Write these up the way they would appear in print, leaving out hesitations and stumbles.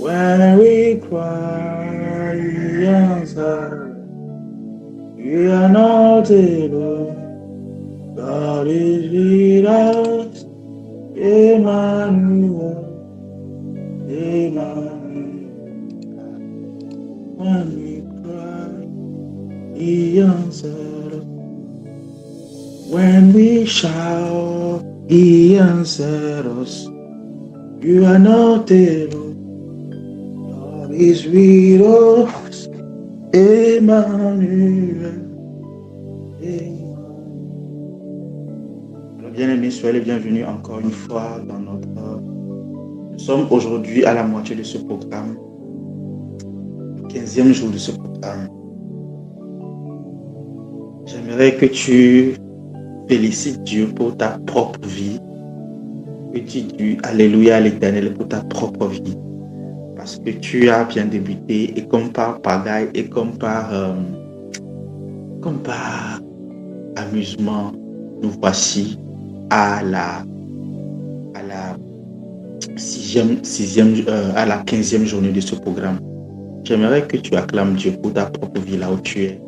When we cry, He answers. We are not alone. God is with us. Emmanuel, Emmanuel. When we cry, He answers. When we shout, He answers us. You are not alone. God is with us. Emmanuel. Alors, bien-aimés, soyez les bienvenus encore une fois dans notre... Nous sommes aujourd'hui à la moitié de ce programme, le 15e jour de ce programme. J'aimerais que tu félicites Dieu pour ta propre vie, que tu dis Alléluia à l'Éternel pour ta propre vie, parce que tu as bien débuté et comme par pagaille et comme par amusement, nous voici à la 15e journée de ce programme. J'aimerais que tu acclames Dieu pour ta propre vie là où tu es.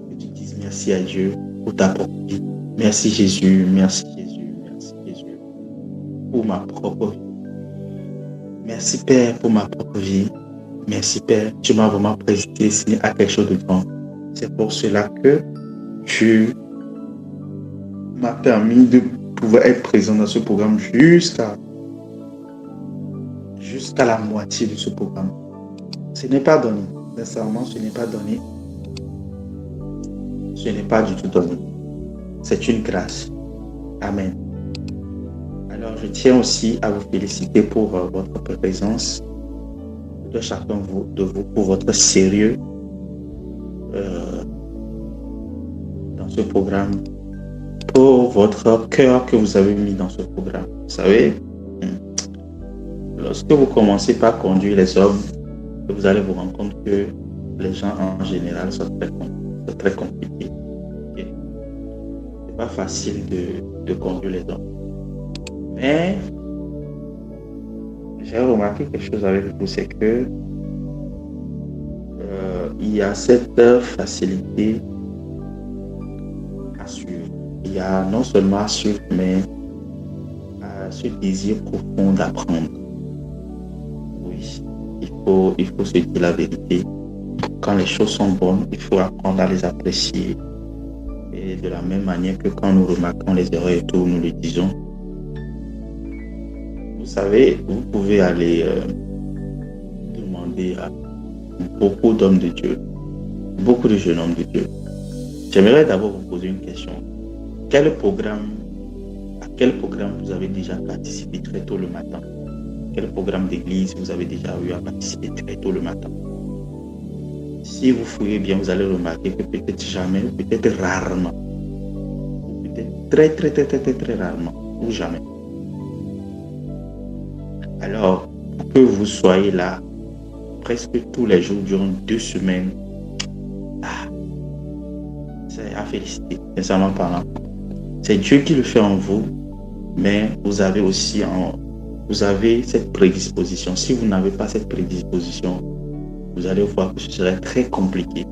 Que tu dises merci à Dieu pour ta propre vie. Merci Jésus, merci Jésus, merci Jésus pour ma propre vie. Merci Père pour ma propre vie. Merci Père, tu m'as vraiment prédestiné à quelque chose de grand. C'est pour cela que tu m'as permis de pouvoir être présent dans ce programme jusqu'à la moitié de ce programme. Ce n'est pas donné. Sincèrement, ce n'est pas donné. Ce n'est pas du tout donné. C'est une grâce. Amen. Alors, je tiens aussi à vous féliciter pour votre présence, de chacun de vous, pour votre sérieux dans ce programme, pour votre cœur que vous avez mis dans ce programme. Vous savez, lorsque vous commencez par conduire les hommes, vous allez vous rendre compte que les gens en général sont très compliqués. Okay? C'est pas facile de conduire les hommes. Mais j'ai remarqué quelque chose avec vous, c'est que il y a cette facilité à suivre. Il y a non seulement à suivre, mais ce désir profond d'apprendre. Oui, il faut se dire la vérité. Quand les choses sont bonnes, il faut apprendre à les apprécier. Et de la même manière que quand nous remarquons les erreurs et tout, nous le disons. Vous savez, vous pouvez aller demander à beaucoup d'hommes de Dieu, beaucoup de jeunes hommes de Dieu. J'aimerais d'abord vous poser une question. À quel programme vous avez déjà participé très tôt le matin? Quel programme d'église vous avez déjà eu à participer très tôt le matin? Si vous fouillez bien, vous allez remarquer que peut-être jamais, peut-être rarement, peut-être très rarement, ou jamais. Alors, pour que vous soyez là presque tous les jours durant 2 semaines, c'est à féliciter, sincèrement parlant. C'est Dieu qui le fait en vous, mais vous avez aussi cette prédisposition. Si vous n'avez pas cette prédisposition, vous allez voir que ce serait très compliqué.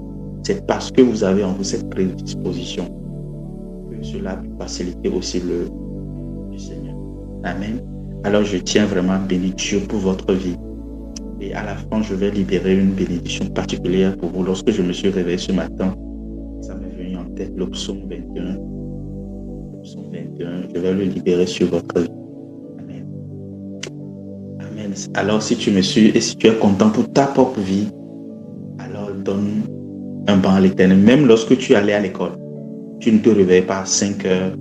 C'est parce que vous avez en vous cette prédisposition que cela peut faciliter aussi le Seigneur. Amen. Alors je tiens vraiment à bénir Dieu pour votre vie. Et à la fin, je vais libérer une bénédiction particulière pour vous. Lorsque je me suis réveillé ce matin, ça m'est venu en tête le psaume 21. Le psaume 21, je vais le libérer sur votre vie. Amen. Amen. Alors si tu me suis et si tu es content pour ta propre vie, alors donne un banc à l'Éternel. Même lorsque tu allais à l'école, tu ne te réveilles pas à 5 heures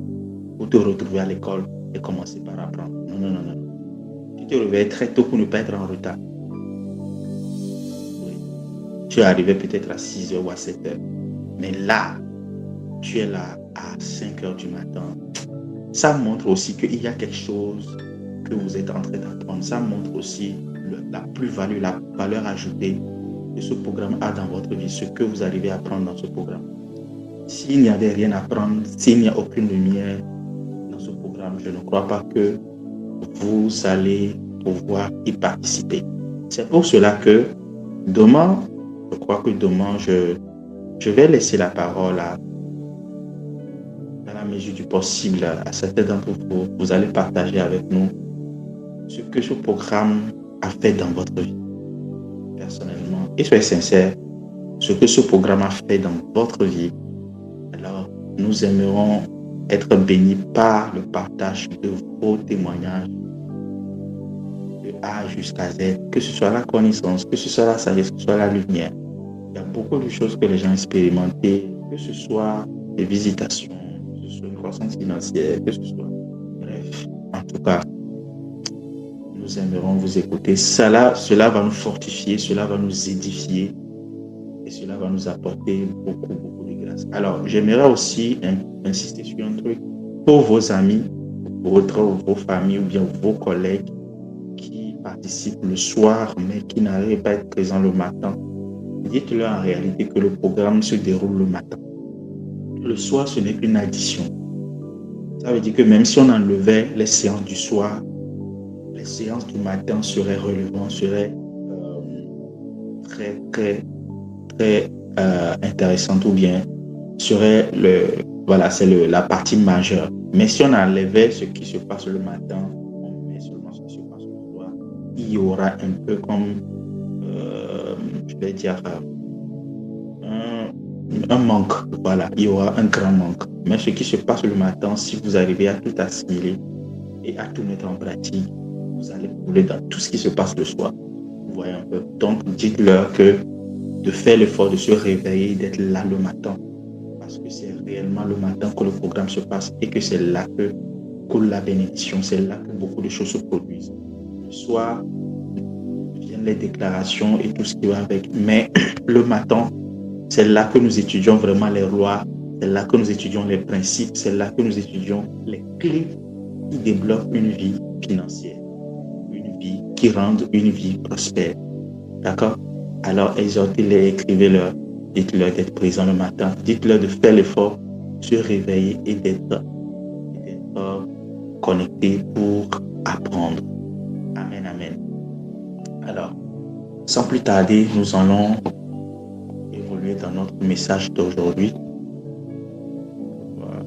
pour te retrouver à l'école et commencer par apprendre. Non. Tu te réveilles très tôt pour ne pas être en retard. Oui. Tu es arrivé peut-être à 6 heures ou à 7 heures. Mais là, tu es là à 5 heures du matin. Ça montre aussi qu'il y a quelque chose que vous êtes en train d'apprendre. Ça montre aussi la plus-value, la valeur ajoutée que ce programme a dans votre vie, ce que vous arrivez à apprendre dans ce programme. S'il n'y avait rien à apprendre, s'il n'y a aucune lumière dans ce programme, je ne crois pas que vous allez pouvoir y participer. C'est pour cela que demain, je crois que demain, je vais laisser la parole dans la mesure du possible à certains d'entre vous. Vous allez partager avec nous ce que ce programme a fait dans votre vie, personnellement. Et soyez sincères, ce que ce programme a fait dans votre vie. Alors, nous aimerons être bénis par le partage de vos témoignages de A jusqu'à Z, que ce soit la connaissance, que ce soit la sagesse, que ce soit la lumière. Il y a beaucoup de choses que les gens ont expérimentées, que ce soit des visitations, que ce soit une croissance financière, que ce soit... Bref, en tout cas, nous aimerons vous écouter. Cela va nous fortifier, cela va nous édifier et cela va nous apporter beaucoup de grâce. Alors, j'aimerais aussi insister sur un truc. Pour vos amis, vos familles ou bien vos collègues qui participent le soir mais qui n'arrivent pas à être présents le matin, dites-leur en réalité que le programme se déroule le matin. Le soir, ce n'est qu'une addition. Ça veut dire que même si on enlevait les séances du soir, les séances du matin seraient relevantes, seraient très intéressantes ou bien seraient la partie majeure. Mais si on enlevait ce qui se passe le matin, on met seulement ce qui se passe le soir, il y aura un peu comme, je vais dire, un manque. Voilà, il y aura un grand manque. Mais ce qui se passe le matin, si vous arrivez à tout assimiler et à tout mettre en pratique, vous allez couler dans tout ce qui se passe le soir. Vous voyez un peu. Donc, dites-leur que de faire l'effort de se réveiller, d'être là le matin. Parce que c'est réellement le matin que le programme se passe et que c'est là que coule la bénédiction. C'est là que beaucoup de choses se produisent. Le soir, viennent les déclarations et tout ce qui va avec. Mais le matin, c'est là que nous étudions vraiment les lois. C'est là que nous étudions les principes. C'est là que nous étudions les clés qui débloquent une vie financière. Une vie qui rende une vie prospère. D'accord? Alors, exhortez-les, écrivez-leur. Dites-leur d'être présent le matin. Dites-leur de faire l'effort, se réveiller et d'être connectés pour apprendre. Amen, amen. Alors, sans plus tarder, nous allons évoluer dans notre message d'aujourd'hui. Voilà.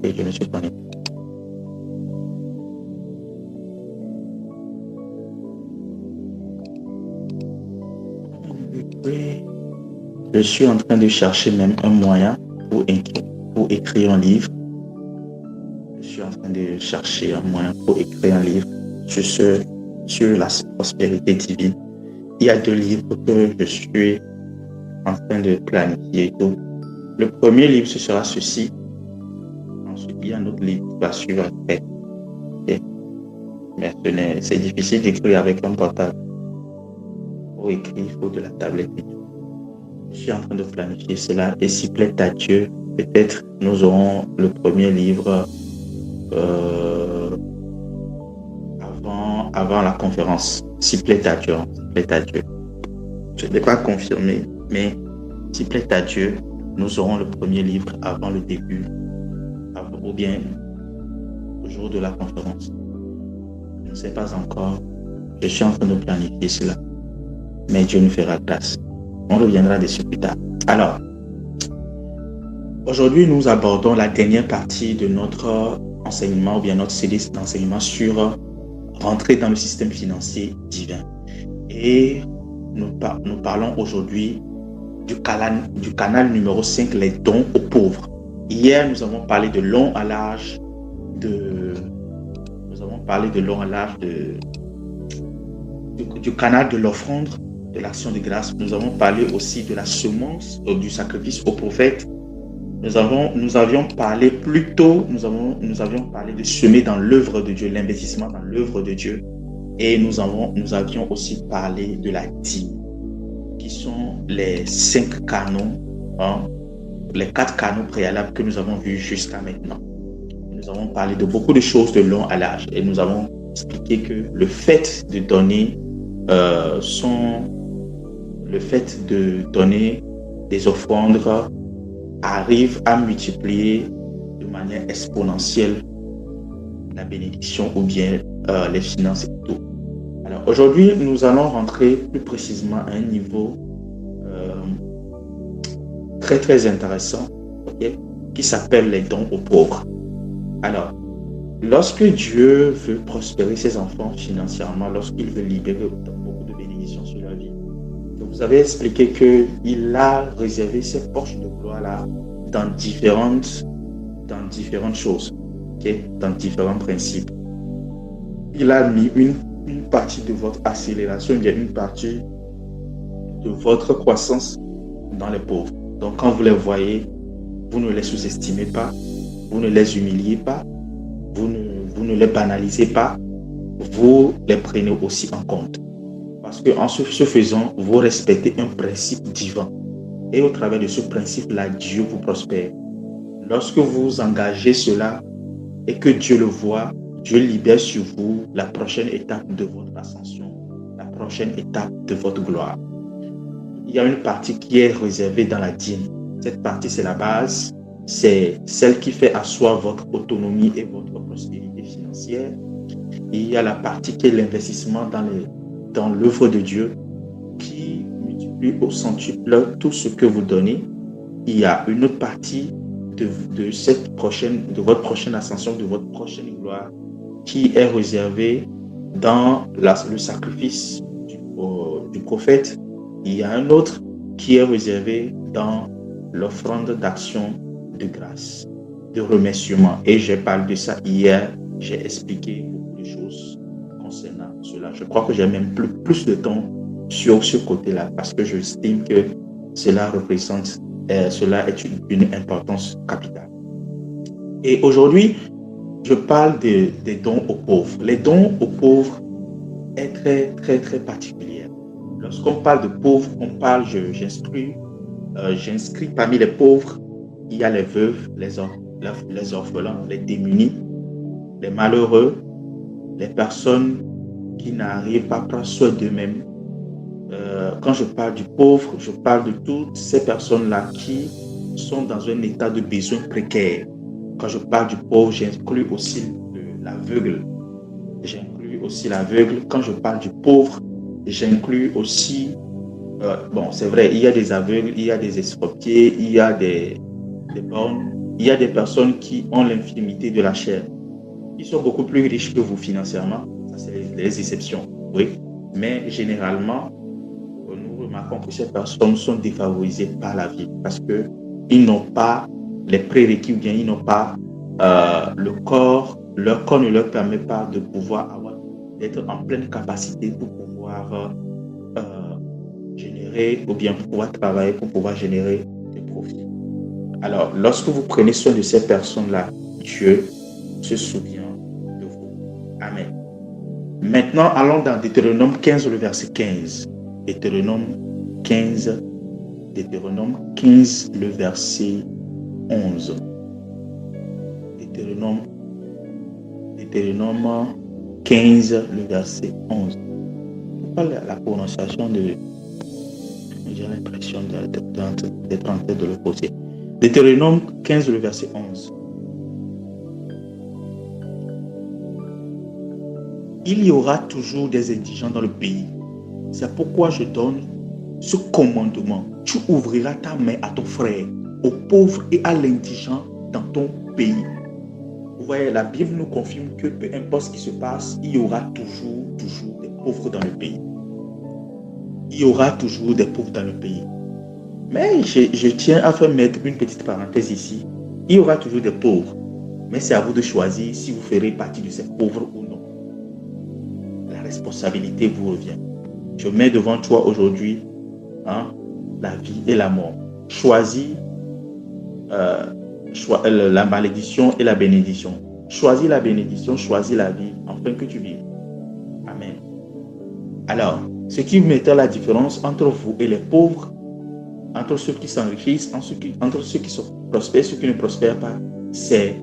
Je me suis connecté. Je suis en train de chercher même un moyen pour écrire un livre. Je suis en train de chercher un moyen pour écrire un livre sur la prospérité divine. Il y a 2 livres que je suis en train de planifier. Donc, le premier livre, ce sera ceci. Ensuite, il y a un autre livre qui va suivre après. Mais c'est difficile d'écrire avec un portable. Pour écrire, il faut de la tablette. Je suis en train de planifier cela. Et s'il plaît à Dieu, peut-être nous aurons le premier livre avant la conférence. S'il plaît à Dieu. Je ne l'ai pas confirmé, mais s'il plaît à Dieu, nous aurons le premier livre avant le début, ou bien au jour de la conférence. Je ne sais pas encore. Je suis en train de planifier cela. Mais Dieu nous fera grâce. On reviendra dessus plus tard. Alors, aujourd'hui, nous abordons la dernière partie de notre enseignement ou bien notre série d'enseignement sur rentrer dans le système financier divin. Et nous parlons aujourd'hui du canal numéro 5, les dons aux pauvres. Hier, nous avons parlé de long à large du canal de l'offrande, de l'action de grâce. Nous avons parlé aussi de la semence, du sacrifice aux prophètes. Nous avions parlé plus tôt, nous avions parlé de semer dans l'œuvre de Dieu, l'investissement dans l'œuvre de Dieu. Et nous avions aussi parlé de la dîme, qui sont les 5 canaux, les 4 canaux préalables que nous avons vus jusqu'à maintenant. Nous avons parlé de beaucoup de choses de long à large et nous avons expliqué que le fait de donner des offrandes arrive à multiplier de manière exponentielle la bénédiction ou bien les finances et tout. Alors aujourd'hui, nous allons rentrer plus précisément à un niveau très très intéressant, okay, qui s'appelle les dons aux pauvres. Alors, lorsque Dieu veut prospérer ses enfants financièrement, lorsqu'il veut libérer beaucoup de bénédictions sur leur vie, vous avez expliqué qu'il a réservé ces poches de gloire-là dans différentes choses, okay, dans différents principes. Il a mis une partie de votre accélération, il y a une partie de votre croissance dans les pauvres. Donc quand vous les voyez, vous ne les sous-estimez pas, vous ne les humiliez pas, vous ne les banalisez pas, vous les prenez aussi en compte. Parce qu'en ce faisant, vous respectez un principe divin. Et au travers de ce principe-là, Dieu vous prospère. Lorsque vous engagez cela et que Dieu le voit, Dieu libère sur vous la prochaine étape de votre ascension, la prochaine étape de votre gloire. Il y a une partie qui est réservée dans la dîme. Cette partie, c'est la base. C'est celle qui fait asseoir votre autonomie et votre prospérité financière. Il y a la partie qui est l'investissement dans l'œuvre de Dieu qui multiplie au centuple tout ce que vous donnez. Il y a une autre partie de votre prochaine ascension, de votre prochaine gloire qui est réservée dans le sacrifice du prophète. Il y a un autre qui est réservé dans l'offrande d'action de grâce, de remerciement. Et j'ai parlé de ça hier. J'ai expliqué beaucoup de choses concernant cela. Je crois que j'ai même plus de temps sur ce côté-là parce que j'estime que cela est une importance capitale. Et aujourd'hui, je parle des dons aux pauvres. Les dons aux pauvres est très, très, très particulier. Lorsqu'on parle de pauvres, j'inscris parmi les pauvres, il y a les veuves, les orphelins, les démunis, les malheureux, les personnes qui n'arrivent pas à prendre soin d'eux-mêmes. Quand je parle du pauvre, je parle de toutes ces personnes-là qui sont dans un état de besoin précaire. Quand je parle du pauvre, j'inclus aussi l'aveugle. Quand je parle du pauvre, j'inclus aussi, c'est vrai, il y a des aveugles, il y a des estropiés, il y a des bornes, il y a des personnes qui ont l'infirmité de la chair. Ils sont beaucoup plus riches que vous financièrement, ça c'est les exceptions, oui. Mais généralement, nous remarquons que ces personnes sont défavorisées par la vie parce qu'ils n'ont pas les prérequis ou bien ils n'ont pas leur corps ne leur permet pas de pouvoir d'être en pleine capacité pour pouvoir générer ou bien pour pouvoir travailler, pour pouvoir générer des profits. Alors, lorsque vous prenez soin de ces personnes-là, Dieu se souvient de vous. Amen. Maintenant, allons dans Deutéronome 15, le verset 15. Deutéronome 15, le verset 11. Deutéronome 15, le verset 11. Pourquoi la prononciation j'ai l'impression d'être en train de le poser. Deutéronome 15, le verset 11. Il y aura toujours des indigents dans le pays. C'est pourquoi je donne ce commandement. Tu ouvriras ta main à ton frère, aux pauvres et à l'indigent dans ton pays. Vous voyez, la Bible nous confirme que peu importe ce qui se passe, il y aura toujours des pauvres dans le pays. Il y aura toujours des pauvres dans le pays. Mais je tiens à faire mettre une petite parenthèse ici. Il y aura toujours des pauvres. Mais c'est à vous de choisir si vous ferez partie de ces pauvres ou non. La responsabilité vous revient. Je mets devant toi aujourd'hui la vie et la mort. Choisis la malédiction et la bénédiction. Choisis la bénédiction, choisis la vie, afin que tu vives. Amen. Alors, ce qui mettra la différence entre vous et les pauvres, entre ceux qui s'enrichissent, entre ceux qui prospèrent et ceux qui ne prospèrent pas, c'est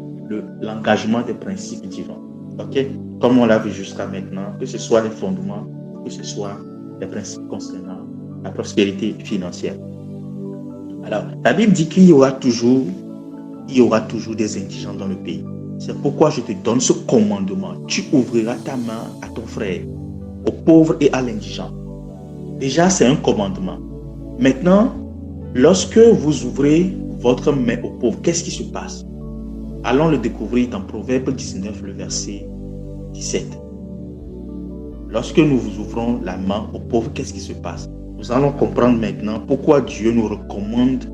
l'engagement des principes divins. Ok? Comme on l'a vu jusqu'à maintenant, que ce soit les fondements, que ce soit les principes concernant la prospérité financière. Alors, la Bible dit qu'il y aura toujours des indigents dans le pays. C'est pourquoi je te donne ce commandement. Tu ouvriras ta main à ton frère, au pauvre et à l'indigent. Déjà, c'est un commandement. Maintenant, lorsque vous ouvrez votre main au pauvre, qu'est-ce qui se passe? Allons le découvrir dans Proverbe 19, le verset 17. Lorsque nous vous ouvrons la main au pauvre, qu'est-ce qui se passe? Nous allons comprendre maintenant pourquoi Dieu nous recommande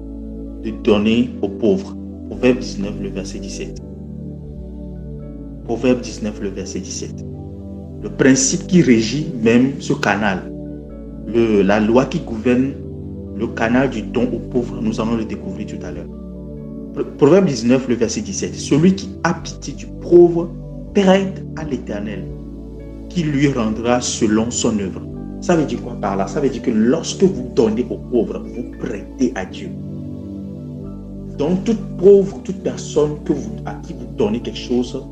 de donner aux pauvres. Proverbe 19, le verset 17. Proverbe 19, le verset 17. Le principe qui régit même ce canal, la loi qui gouverne le canal du don aux pauvres, nous allons le découvrir tout à l'heure. Proverbe 19, le verset 17. Celui qui a pitié du pauvre prête à l'Éternel, qui lui rendra selon son œuvre. Ça veut dire quoi par là? Ça veut dire que lorsque vous donnez aux pauvres, vous prêtez à Dieu. Donc, toute pauvre, toute personne à qui vous donnez quelque chose,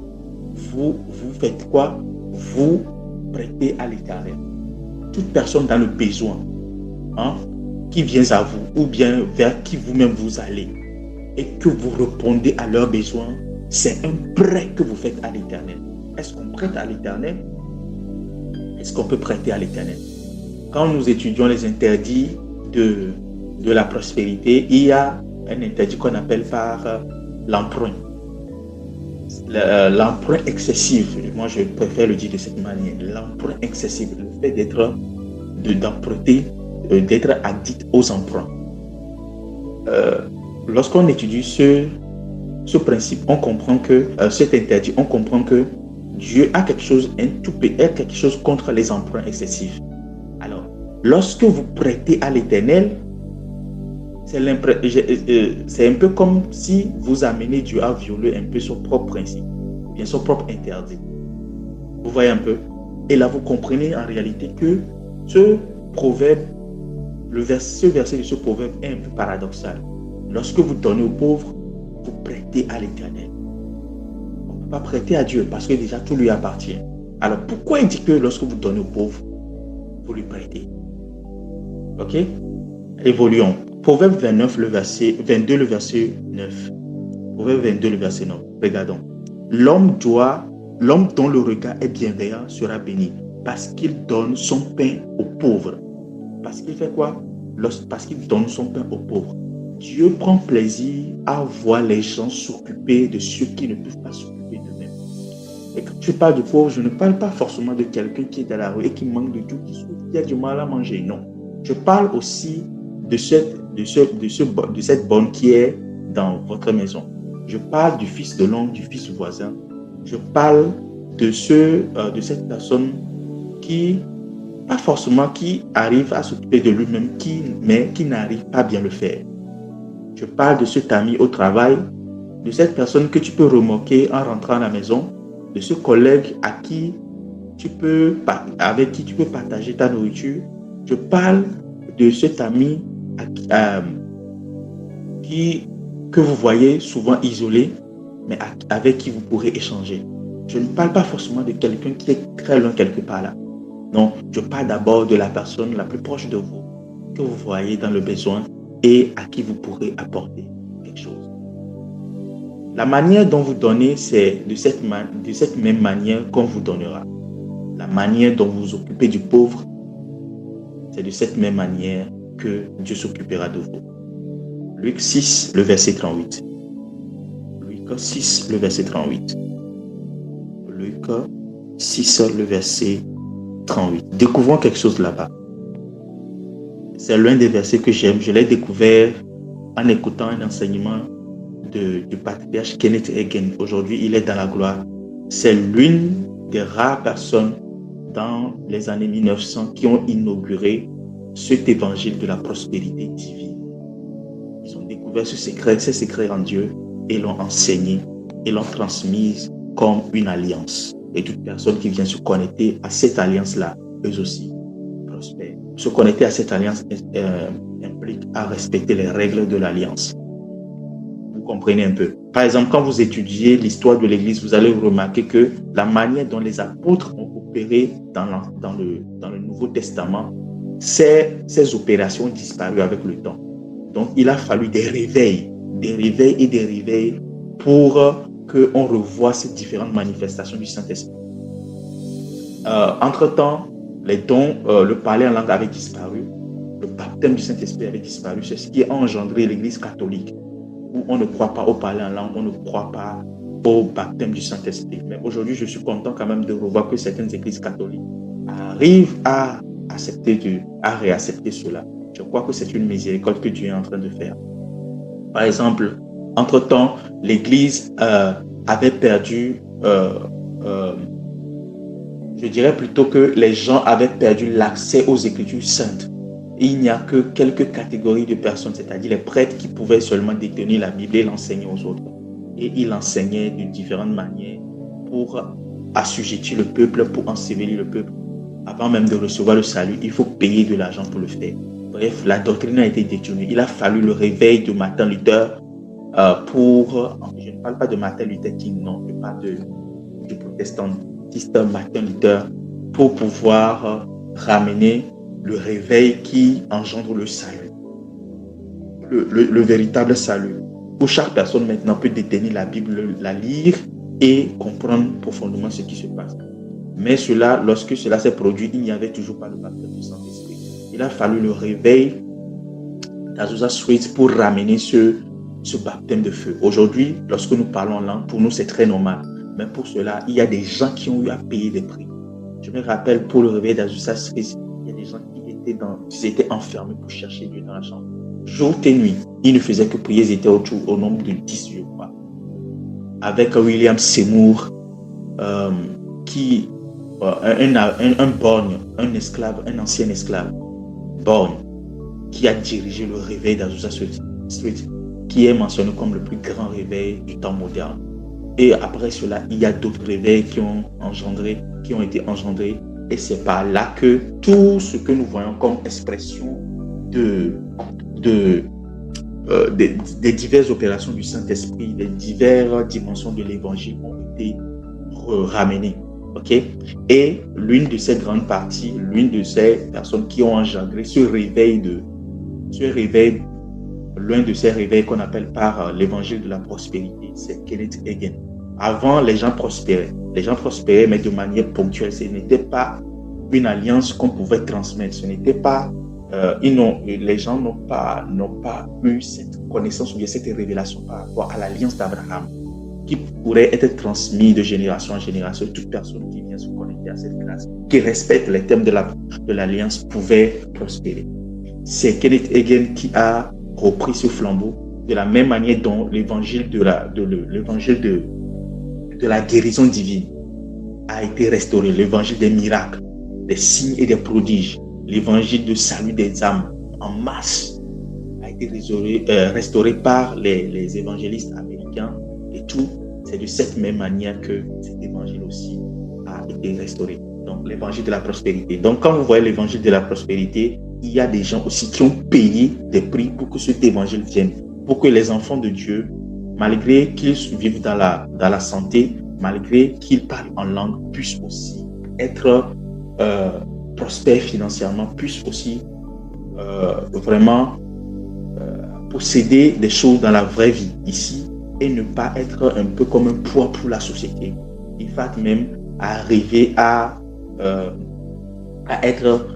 vous faites quoi? Vous prêtez à l'Éternel. Toute personne dans le besoin, qui vient à vous ou bien vers qui vous-même vous allez et que vous répondez à leurs besoins, c'est un prêt que vous faites à l'Éternel. Est-ce qu'on prête à l'Éternel? Est-ce qu'on peut prêter à l'Éternel? Quand nous étudions les interdits de la prospérité, il y a un interdit qu'on appelle par l'emprunt. L'emprunt excessif, moi je préfère le dire de cette manière, l'emprunt excessif, le fait d'emprunter, d'être addict aux emprunts. Lorsqu'on étudie ce principe, on comprend que cet interdit, on comprend que Dieu a quelque chose contre les emprunts excessifs. Alors, lorsque vous prêtez à l'Éternel, c'est un peu comme si vous amenez Dieu à violer un peu son propre principe, bien son propre interdit. Vous voyez un peu? Et là, vous comprenez en réalité que ce proverbe, ce verset de ce proverbe est un peu paradoxal. Lorsque vous donnez aux pauvres, vous prêtez à l'Éternel. On ne peut pas prêter à Dieu parce que déjà tout lui appartient. Alors pourquoi il dit que lorsque vous donnez aux pauvres, vous lui prêtez? Ok? Évoluons. Proverbe 29, le verset 22, le verset 9. Proverbe 22, le verset 9. Regardons. L'homme dont le regard est bienveillant sera béni parce qu'il donne son pain aux pauvres. Parce qu'il fait quoi? Parce qu'il donne son pain aux pauvres. Dieu prend plaisir à voir les gens s'occuper de ceux qui ne peuvent pas s'occuper d'eux-mêmes. Et quand je parle de pauvre, je ne parle pas forcément de quelqu'un qui est dans la rue et qui manque de tout, qui a du mal à manger. Non. Je parle aussi de cette bonne qui est dans votre maison. Je parle du fils de l'homme, du fils du voisin. Je parle de cette personne qui, pas forcément qui arrive à s'occuper de lui-même, mais qui n'arrive pas à bien le faire. Je parle de cet ami au travail, de cette personne que tu peux remarquer en rentrant à la maison, de ce collègue avec qui tu peux partager ta nourriture. Je parle de cet ami que vous voyez souvent isolé, mais avec qui vous pourrez échanger. Je ne parle pas forcément de quelqu'un qui est très loin quelque part là. Non, je parle d'abord de la personne la plus proche de vous, que vous voyez dans le besoin et à qui vous pourrez apporter quelque chose. La manière dont vous donnez, c'est de cette même manière qu'on vous donnera. La manière dont vous vous occupez du pauvre, c'est de cette même manière que Dieu s'occupera de vous. Luc 6, le verset 38. Luc 6, le verset 38. Luc 6, le verset 38. Découvrons quelque chose là-bas. C'est l'un des versets que j'aime. Je l'ai découvert en écoutant un enseignement du patriarche Kenneth Hagin. Aujourd'hui, il est dans la gloire. C'est l'une des rares personnes dans les années 1900 qui ont inauguré cet évangile de la prospérité divine. Ils ont découvert ces secrets en Dieu et l'ont enseigné et l'ont transmise comme une alliance. Et toute personne qui vient se connecter à cette alliance-là, eux aussi, prospèrent. Se connecter à cette alliance implique à respecter les règles de l'alliance. Vous comprenez un peu. Par exemple, quand vous étudiez l'histoire de l'Église, vous allez remarquer que la manière dont les apôtres ont opéré dans le Nouveau Testament, ces opérations ont disparu avec le temps. Donc, il a fallu des réveils et des réveils pour qu'on revoie ces différentes manifestations du Saint-Esprit. Entre-temps, les dons, le parler en langue avait disparu, le baptême du Saint-Esprit avait disparu. C'est ce qui a engendré l'Église catholique, où on ne croit pas au parler en langue, on ne croit pas au baptême du Saint-Esprit. Mais aujourd'hui, je suis content quand même de revoir que certaines églises catholiques arrivent à réaccepter cela. Je crois que c'est une miséricorde que Dieu est en train de faire. Par exemple, entre-temps, l'Église avait perdu, je dirais plutôt que les gens avaient perdu l'accès aux Écritures saintes. Il n'y a que quelques catégories de personnes, c'est-à-dire les prêtres qui pouvaient seulement détenir la Bible et l'enseigner aux autres. Et ils l'enseignaient de différentes manières pour assujettir le peuple, pour ensevelir le peuple. Avant même de recevoir le salut, il faut payer de l'argent pour le faire. Bref, la doctrine a été détournée. Il a fallu le réveil de Martin Luther pour... Je ne parle pas de Martin Luther King, non. Je parle du protestantiste Martin Luther pour pouvoir ramener le réveil qui engendre le salut. Le véritable salut. Où chaque personne maintenant peut détenir la Bible, la lire et comprendre profondément ce qui se passe. Mais cela, lorsque cela s'est produit, il n'y avait toujours pas le baptême du Saint-Esprit. Il a fallu le réveil d'Azusa Street pour ramener ce baptême de feu. Aujourd'hui, lorsque nous parlons en langue, pour nous, c'est très normal. Mais pour cela, il y a des gens qui ont eu à payer des prix. Je me rappelle, pour le réveil d'Azusa Street, il y a des gens qui étaient enfermés pour chercher Dieu dans la chambre. Jour et nuit, ils ne faisaient que prier, ils étaient au nombre de 10, je crois. Avec William Seymour, un borgne, un esclave, un ancien esclave, borgne, qui a dirigé le réveil d'Azusa Street, qui est mentionné comme le plus grand réveil du temps moderne. Et après cela, il y a d'autres réveils qui ont été engendrés. Et c'est par là que tout ce que nous voyons comme expression des diverses opérations du Saint-Esprit, des diverses dimensions de l'Évangile ont été ramenées. Okay? Et l'une de ces grandes parties, l'une de ces personnes qui ont engendré l'un de ces réveils qu'on appelle par l'évangile de la prospérité, c'est Kenneth Hagin. Avant, les gens prospéraient, mais de manière ponctuelle. Ce n'était pas une alliance qu'on pouvait transmettre. Ce n'était pas, les gens n'ont pas eu cette connaissance ou bien cette révélation par rapport à l'alliance d'Abraham, qui pourrait être transmise de génération en génération. Toute personne qui vient se connecter à cette grâce, qui respecte les termes de l'alliance, pouvait prospérer. C'est Kenneth Hagin qui a repris ce flambeau de la même manière dont l'évangile de la guérison divine a été restauré, l'évangile des miracles, des signes et des prodiges, l'évangile de salut des âmes en masse a été restauré par les évangélistes américains et tout. C'est de cette même manière que cet évangile aussi a été restauré. Donc l'évangile de la prospérité. Donc quand vous voyez l'évangile de la prospérité, il y a des gens aussi qui ont payé des prix pour que cet évangile vienne, pour que les enfants de Dieu, malgré qu'ils vivent dans la santé, malgré qu'ils parlent en langue, puissent aussi être prospères financièrement, puissent aussi vraiment posséder des choses dans la vraie vie ici et ne pas être un peu comme un poids pour la société. Il faut même arriver à être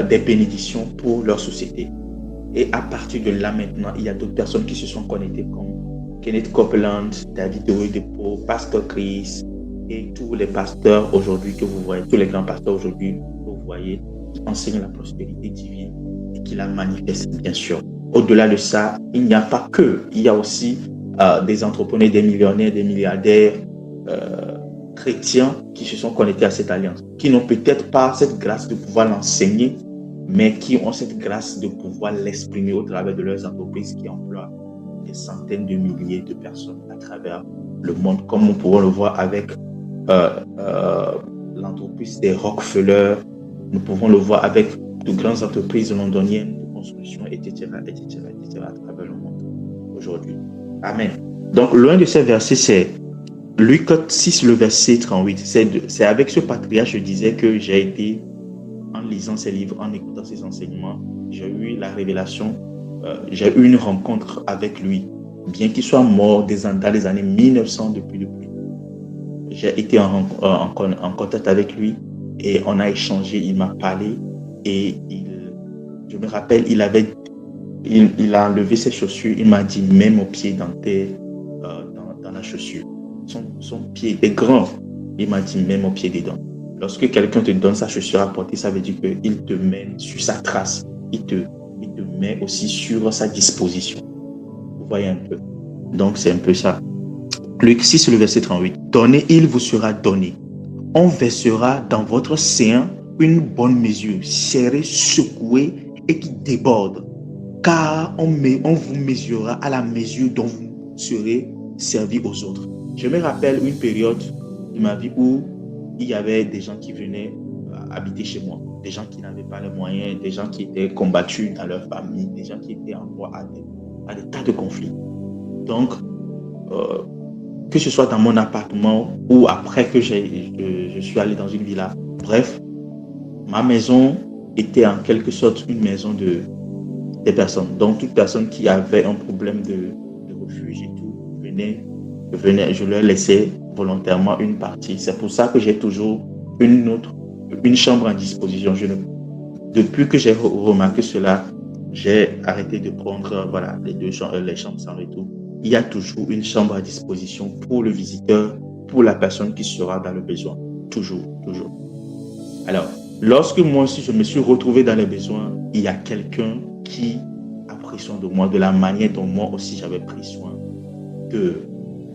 des bénédictions pour leur société. Et à partir de là maintenant, il y a d'autres personnes qui se sont connectées comme Kenneth Copeland, David Oyedepo, Pasteur Chris et tous les pasteurs aujourd'hui que vous voyez, tous les grands pasteurs aujourd'hui que vous voyez, qui enseignent la prospérité divine et qui la manifestent bien sûr. Au-delà de ça, il n'y a pas que, il y a aussi des entrepreneurs, des millionnaires, des milliardaires chrétiens qui se sont connectés à cette alliance, qui n'ont peut-être pas cette grâce de pouvoir l'enseigner, mais qui ont cette grâce de pouvoir l'exprimer au travers de leurs entreprises qui emploient des centaines de milliers de personnes à travers le monde, comme on pourra le voir avec l'entreprise des Rockefeller. Nous pouvons le voir avec de grandes entreprises londoniennes de construction, etc., à travers le monde aujourd'hui. Amen. Donc, l'un de ces versets, c'est Luc 6, le verset 38. C'est avec ce patriarche, je disais que j'ai été, en lisant ses livres, en écoutant ses enseignements, j'ai eu la révélation j'ai eu une rencontre avec lui, bien qu'il soit mort dans les années 1900 depuis. J'ai été en contact avec lui et on a échangé, il m'a parlé et je me rappelle, il a enlevé ses chaussures, il m'a dit mets mon pied dans la chaussure. Son pied était grand, il m'a dit mets mon pied dedans. Lorsque quelqu'un te donne sa chaussure à porter, ça veut dire qu'il te met sur sa trace, il te met aussi sur sa disposition. Vous voyez un peu. Donc c'est un peu ça. Luc 6, le verset 38. Donnez, il vous sera donné. On versera dans votre sein une bonne mesure, serrée, secouée et qui déborde. Car on vous mesurera à la mesure dont vous serez servi aux autres. Je me rappelle une période de ma vie où il y avait des gens qui venaient habiter chez moi. Des gens qui n'avaient pas les moyens, des gens qui étaient combattus dans leur famille, des gens qui étaient en proie à des tas de conflits. Donc, que ce soit dans mon appartement ou après que je suis allé dans une villa. Bref, ma maison était en quelque sorte une maison des personnes. Donc, toute personne qui avait un problème de refuge et tout, venait, je leur laissais volontairement une partie. C'est pour ça que j'ai toujours une chambre en disposition. Depuis que j'ai remarqué cela, j'ai arrêté de prendre les chambres sans retour. Il y a toujours une chambre à disposition pour le visiteur, pour la personne qui sera dans le besoin. Toujours. Alors, lorsque moi aussi je me suis retrouvé dans les besoins, il y a quelqu'un qui a pris soin de moi de la manière dont moi aussi j'avais pris soin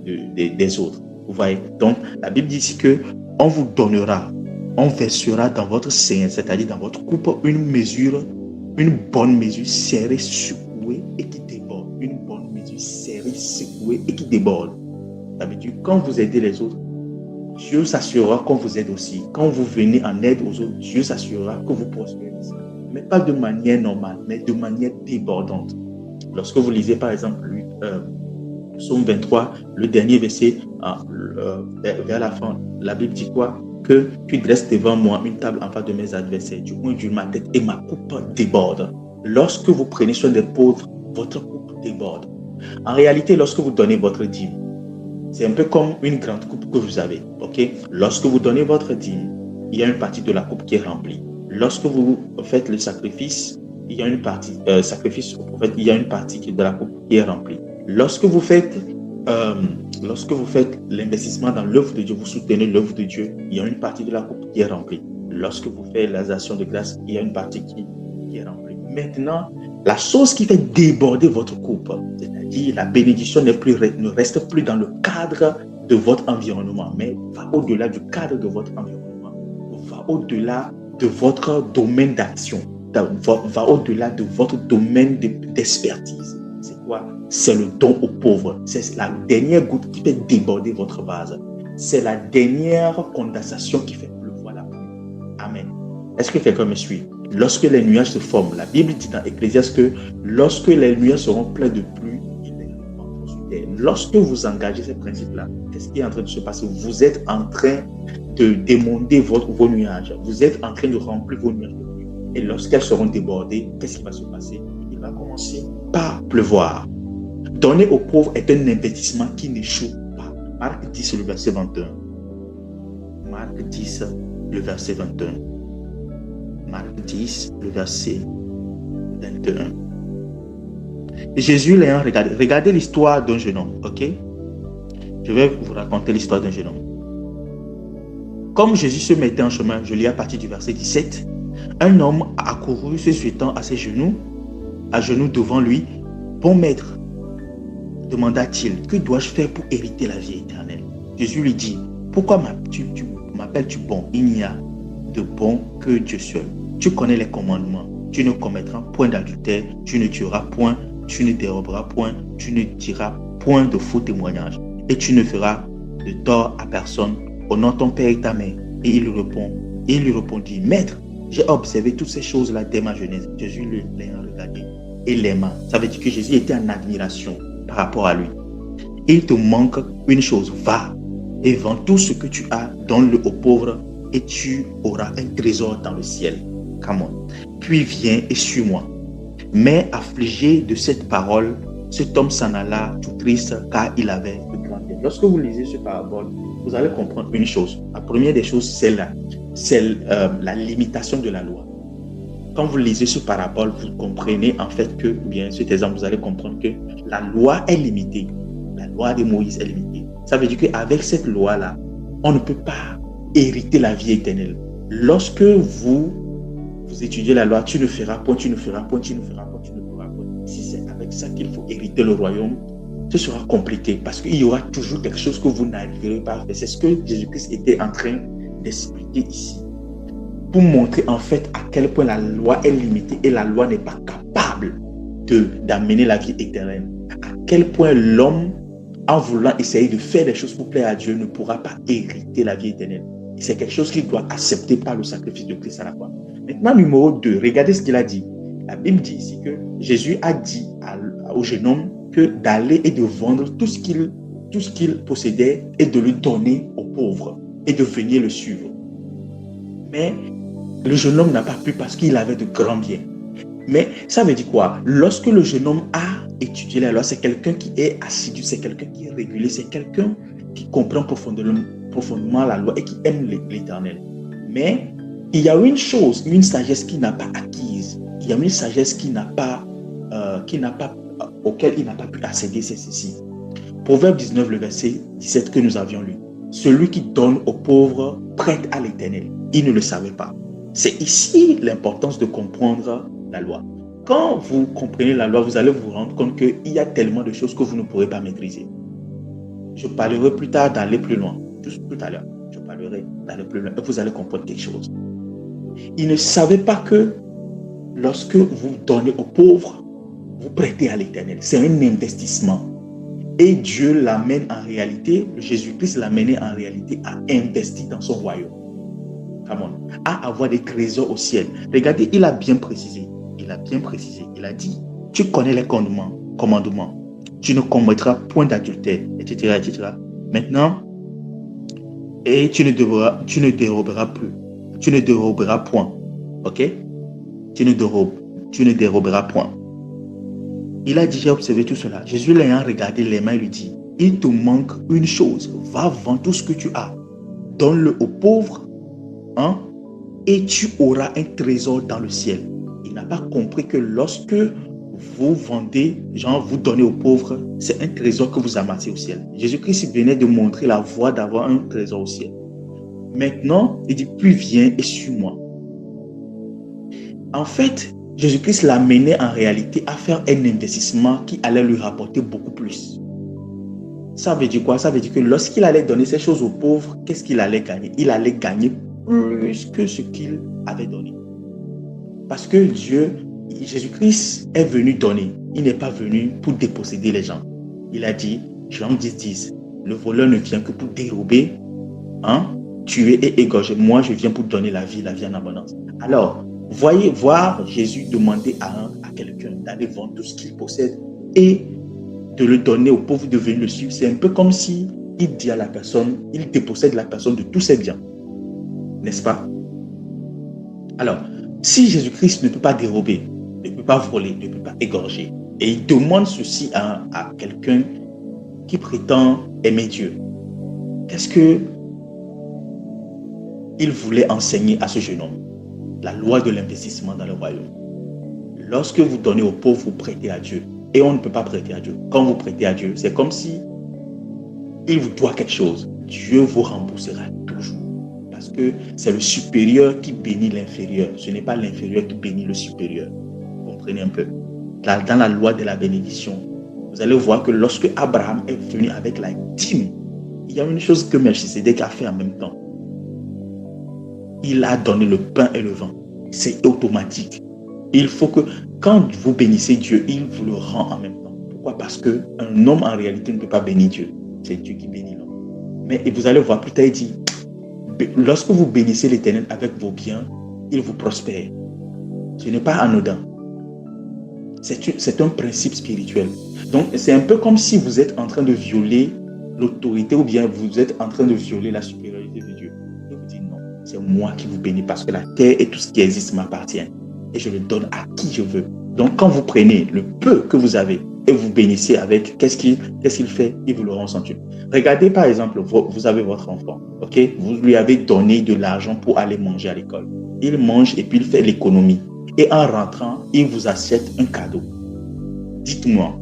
des autres. Vous voyez? Donc, la Bible dit ici que on vous donnera, on versera dans votre sein, c'est-à-dire dans votre coupe, une bonne mesure serrée, secouée et qui déborde. Une bonne mesure serrée, secouée et qui déborde. Ça veut dire quand vous aidez les autres, Dieu s'assurera qu'on vous aide aussi. Quand vous venez en aide aux autres, Dieu s'assurera que vous prospérez. Mais pas de manière normale, mais de manière débordante. Lorsque vous lisez par exemple Psaume 23, le dernier verset, vers la fin, la Bible dit quoi? Que tu dresses devant moi une table en face de mes adversaires, du coin de ma tête et ma coupe déborde. Lorsque vous prenez soin des pauvres, votre coupe déborde. En réalité, lorsque vous donnez votre dîme, c'est un peu comme une grande coupe que vous avez. Okay? Lorsque vous donnez votre dîme, il y a une partie de la coupe qui est remplie. Lorsque vous faites le sacrifice, il y a une partie sacrifice au prophète, il y a une partie de la coupe qui est remplie. Lorsque vous faites l'investissement dans l'œuvre de Dieu, vous soutenez l'œuvre de Dieu, il y a une partie de la coupe qui est remplie. Lorsque vous faites les actions de grâce, il y a une partie qui est remplie. Maintenant, la chose qui fait déborder votre coupe, c'est-à-dire la bénédiction ne reste plus dans le cadre de votre environnement, mais va au-delà du cadre de votre environnement, va au-delà de votre domaine d'action, va au-delà de votre domaine d'expertise. C'est quoi? C'est le don aux pauvres. C'est la dernière goutte qui fait déborder votre vase. C'est la dernière condensation qui fait pleuvoir la pluie. Amen. Est-ce que quelqu'un me suit? Lorsque les nuages se forment, la Bible dit dans Ecclésiaste que lorsque les nuages seront pleins de pluie, ils les répandront sur terre. Lorsque vous engagez ces principes-là, qu'est-ce qui est en train de se passer? Vous êtes en train de démonter vos nuages. Vous êtes en train de remplir vos nuages de pluie. Et lorsqu'elles seront débordées, qu'est-ce qui va se passer? Il va commencer par pleuvoir. Donner aux pauvres est un investissement qui n'échoue pas. Marc 10, le verset 21. Marc 10, le verset 21. Marc 10, le verset 21. Jésus l'ayant regardé. Regardez l'histoire d'un jeune homme, ok? Je vais vous raconter l'histoire d'un jeune homme. Comme Jésus se mettait en chemin, je lis à partir du verset 17, un homme a accouru se jetant à ses genoux, devant lui. Bon maître, demanda-t-il, que dois-je faire pour hériter la vie éternelle? Jésus lui dit, pourquoi m'appelles-tu bon? Il n'y a de bon que Dieu seul. Tu connais les commandements. Tu ne commettras point d'adultère, tu ne tueras point, tu ne déroberas point, tu ne diras point de faux témoignages, et tu ne feras de tort à personne. Honore ton père et ta mère. Et il lui répondit, maître, j'ai observé toutes ces choses-là dès ma jeunesse. Jésus l'ayant regardé et l'aima. Ça veut dire que Jésus était en admiration par rapport à lui. Il te manque une chose, va et vends tout ce que tu as, donne-le aux pauvres et tu auras un trésor dans le ciel. Come on. Puis viens et suis-moi. Mais affligé de cette parole, cet homme s'en alla tout triste car il avait de grandes dettes. Lorsque vous lisez ce parabole, vous allez comprendre une chose. La première des choses, c'est la limitation de la loi. Quand vous lisez ce parabole, vous comprenez en fait que, bien cet exemple, vous allez comprendre que la loi est limitée. La loi de Moïse est limitée. Ça veut dire qu'avec cette loi-là, on ne peut pas hériter la vie éternelle. Lorsque vous étudiez la loi, tu ne feras point, tu ne feras point, tu ne feras point, tu ne feras point. Si c'est avec ça qu'il faut hériter le royaume, ce sera compliqué parce qu'il y aura toujours quelque chose que vous n'arriverez pas à faire. C'est ce que Jésus-Christ était en train d'expliquer ici. Pour montrer en fait à quel point la loi est limitée et la loi n'est pas capable d'amener la vie éternelle. À quel point l'homme, en voulant essayer de faire des choses pour plaire à Dieu, ne pourra pas hériter la vie éternelle. Et c'est quelque chose qu'il doit accepter par le sacrifice de Christ à la croix. Maintenant, numéro 2, regardez ce qu'il a dit. La Bible dit ici que Jésus a dit au jeune homme que d'aller et de vendre tout ce qu'il possédait et de le donner aux pauvres et de venir le suivre. Mais le jeune homme n'a pas pu parce qu'il avait de grands biens. Mais ça veut dire quoi? Lorsque le jeune homme a étudié la loi, c'est quelqu'un qui est assidu, c'est quelqu'un qui est régulier, c'est quelqu'un qui comprend profondément la loi et qui aime l'Éternel. Mais il y a une chose, une sagesse qu'il n'a pas acquise. Il y a une sagesse auquel il n'a pas pu accéder, c'est ceci. Proverbe 19, le verset 17 que nous avions lu. Celui qui donne aux pauvres prête à l'Éternel. Il ne le savait pas. C'est ici l'importance de comprendre la loi. Quand vous comprenez la loi, vous allez vous rendre compte qu'il y a tellement de choses que vous ne pourrez pas maîtriser. Je parlerai plus tard d'aller plus loin. Juste tout à l'heure, je parlerai d'aller plus loin et vous allez comprendre quelque chose. Il ne savait pas que lorsque vous donnez aux pauvres, vous prêtez à l'Éternel. C'est un investissement. Et Dieu l'amène en réalité, Jésus-Christ l'amène en réalité à investir dans son royaume. À avoir des trésors au ciel. Regardez, il a bien précisé. Il a dit, tu connais les commandements. Tu ne commettras point d'adultère, etc., etc. Maintenant, et tu ne déroberas plus. Tu ne déroberas point. Ok? Tu ne déroberas point. Il a dit, j'ai observé tout cela. Jésus l'ayant regardé les mains, lui dit, il te manque une chose. Va vendre tout ce que tu as. Donne-le aux pauvres. Et tu auras un trésor dans le ciel. Il n'a pas compris que lorsque vous vendez, vous donnez aux pauvres, c'est un trésor que vous amassez au ciel. Jésus-Christ venait de montrer la voie d'avoir un trésor au ciel. Maintenant, il dit, puis viens et suis-moi. En fait, Jésus-Christ l'a mené en réalité à faire un investissement qui allait lui rapporter beaucoup plus. Ça veut dire quoi? Ça veut dire que lorsqu'il allait donner ces choses aux pauvres, qu'est-ce qu'il allait gagner? Il allait gagner plus que ce qu'il avait donné. Parce que Jésus-Christ est venu donner. Il n'est pas venu pour déposséder les gens. Il a dit, Jean 10, le voleur ne vient que pour dérober, tuer et égorger. Moi, je viens pour donner la vie en abondance. Alors, voir Jésus demander à quelqu'un d'aller vendre tout ce qu'il possède et de le donner aux pauvres, de venir le suivre, c'est un peu comme si il dit à la personne, il dépossède la personne de tous ses biens. N'est-ce pas? Alors, si Jésus-Christ ne peut pas dérober, ne peut pas voler, ne peut pas égorger, et il demande ceci à quelqu'un qui prétend aimer Dieu, qu'est-ce que il voulait enseigner à ce jeune homme? La loi de l'investissement dans le royaume. Lorsque vous donnez aux pauvres, vous prêtez à Dieu. Et on ne peut pas prêter à Dieu. Quand vous prêtez à Dieu, c'est comme si il vous doit quelque chose. Dieu vous remboursera toujours. Parce que c'est le supérieur qui bénit l'inférieur. Ce n'est pas l'inférieur qui bénit le supérieur. Vous comprenez un peu? Dans la loi de la bénédiction, vous allez voir que lorsque Abraham est venu avec la dîme, il y a une chose que Melchisedec a fait en même temps. Il a donné le pain et le vin. C'est automatique. Il faut que quand vous bénissez Dieu, il vous le rend en même temps. Pourquoi? Parce qu'un homme en réalité ne peut pas bénir Dieu. C'est Dieu qui bénit l'homme. Mais vous allez voir plus tard, il dit, lorsque vous bénissez l'Éternel avec vos biens, il vous prospère. Ce n'est pas anodin. C'est un principe spirituel. Donc, c'est un peu comme si vous êtes en train de violer l'autorité ou bien vous êtes en train de violer la supériorité de Dieu. Il vous dit non, c'est moi qui vous bénis parce que la terre et tout ce qui existe m'appartient. et je le donne à qui je veux. Donc, quand vous prenez le peu que vous avez et vous bénissez avec, qu'est-ce qu'il fait? Il vous le rend centuple. Regardez, par exemple, vous avez votre enfant, ok? Vous lui avez donné de l'argent pour aller manger à l'école. Il mange et puis il fait l'économie. Et en rentrant, il vous achète un cadeau. Dites-moi,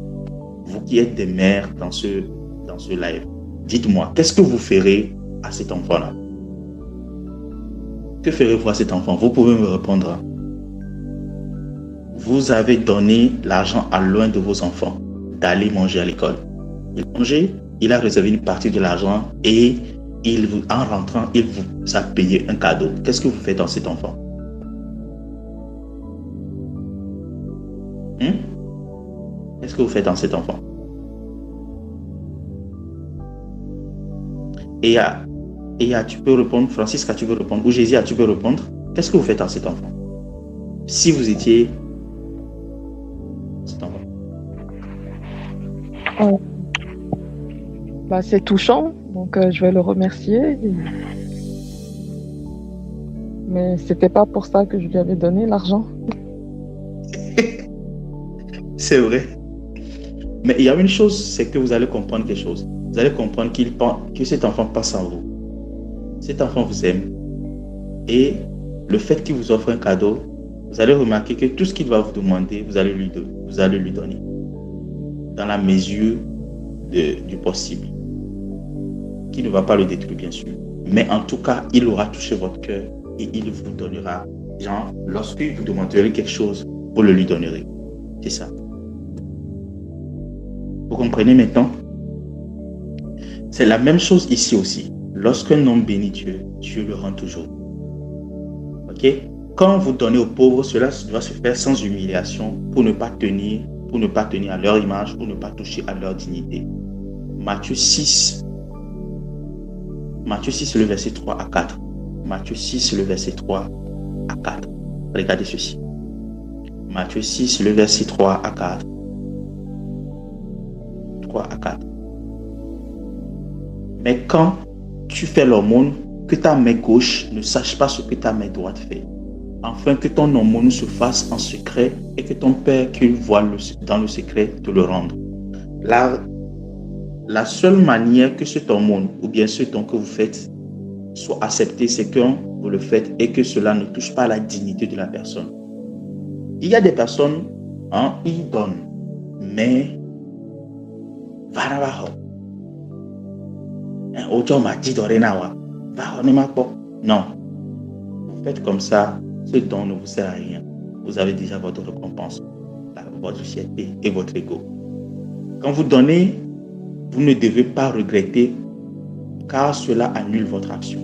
vous qui êtes des mères dans ce live, dites-moi, qu'est-ce que vous ferez à cet enfant-là? Que ferez-vous à cet enfant? Vous pouvez me répondre. Vous avez donné l'argent à l'un de vos enfants d'aller manger à l'école. Il a mangé, il a réservé une partie de l'argent et en rentrant, il vous a payé un cadeau. Qu'est-ce que vous faites dans cet enfant? Qu'est-ce que vous faites dans cet enfant? Et tu peux répondre, Francisca, tu peux répondre, ou Jésus, tu peux répondre. Qu'est-ce que vous faites dans cet enfant? Si vous étiez cet enfant. C'est touchant, donc je vais le remercier. Mais c'était pas pour ça que je lui avais donné l'argent. C'est vrai. Mais il y a une chose, c'est que vous allez comprendre quelque chose. Vous allez comprendre que cet enfant passe en vous. Cet enfant vous aime. Et le fait qu'il vous offre un cadeau, vous allez remarquer que tout ce qu'il va vous demander, vous allez lui donner. Dans la mesure du possible. Qui ne va pas le détruire, bien sûr. Mais en tout cas, il aura touché votre cœur et il vous donnera. Genre, lorsque vous demanderez quelque chose, vous le lui donnerez. C'est ça. Vous comprenez maintenant? C'est la même chose ici aussi. Lorsqu'un homme bénit Dieu, Dieu le rend toujours. Ok? Quand vous donnez aux pauvres, cela doit se faire sans humiliation pour ne pas tenir à leur image, pour ne pas toucher à leur dignité. Matthieu 6, le verset 3 à 4. Matthieu 6, le verset 3 à 4. Regardez ceci. Matthieu 6, le verset 3 à 4. 3 à 4. Mais quand tu fais l'aumône, que ta main gauche ne sache pas ce que ta main droite fait. Afin que ton aumône se fasse en secret et que ton Père qui voit dans le secret te le rende. La seule manière que cet aumône ou bien ce don que vous faites soit accepté, c'est que vous le faites et que cela ne touche pas la dignité de la personne. Il y a des personnes, ils donnent, mais non, vous faites comme ça, ce don ne vous sert à rien. Vous avez déjà votre récompense, votre fierté et votre ego. Quand vous donnez, vous ne devez pas regretter, car cela annule votre action.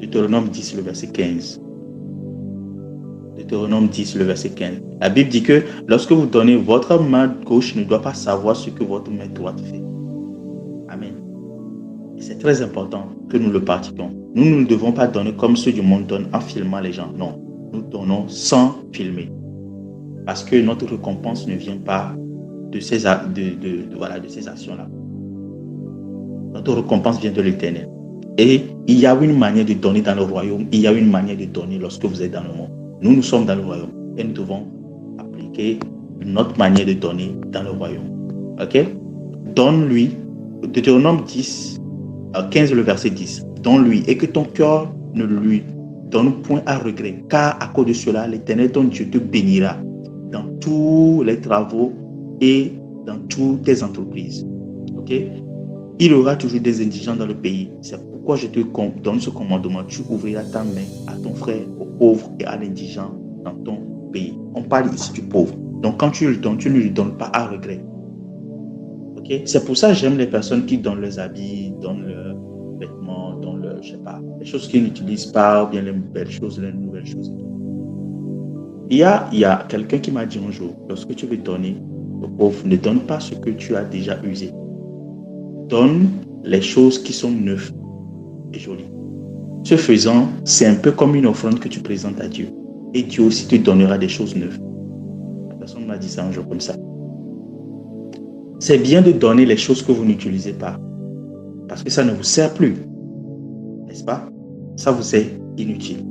Deutéronome 10, le verset 15. Deutéronome 10, le verset 15. La Bible dit que lorsque vous donnez, votre main gauche ne doit pas savoir ce que votre main droite fait. Amen. Et c'est très important que nous le pratiquions. Nous ne devons pas donner comme ceux du monde donnent en filmant les gens. Non, nous donnons sans filmer. Parce que notre récompense ne vient pas de ces actions-là. Notre récompense vient de l'Éternel. Et il y a une manière de donner dans le royaume. Il y a une manière de donner lorsque vous êtes dans le monde. Nous sommes dans le royaume. Et nous devons appliquer notre manière de donner dans le royaume. Ok? Donne-lui, Deutéronome 10, 15, le verset 10. Donne-lui et que ton cœur ne lui donne point à regret. Car à cause de cela, l'Éternel ton Dieu te bénira dans tous les travaux et dans toutes tes entreprises. Ok? Il y aura toujours des indigents dans le pays. C'est pourquoi je te donne ce commandement. Tu ouvriras ta main à ton frère, au pauvre et à l'indigent dans ton pays. On parle ici du pauvre. Donc quand tu le donnes, tu ne lui donnes pas à regret. Ok? C'est pour ça que j'aime les personnes qui donnent leurs habits, donnent leurs vêtements, donnent leurs, je sais pas, les choses qu'ils n'utilisent pas, ou bien les belles choses, les nouvelles choses. Il y a quelqu'un qui m'a dit un jour, lorsque tu veux donner aux pauvres, ne donne pas ce que tu as déjà usé. Donne les choses qui sont neuves et jolies. Ce faisant, c'est un peu comme une offrande que tu présentes à Dieu. Et Dieu aussi te donnera des choses neuves. La personne m'a dit ça un jour comme ça. C'est bien de donner les choses que vous n'utilisez pas. Parce que ça ne vous sert plus. N'est-ce pas? Ça vous est inutile.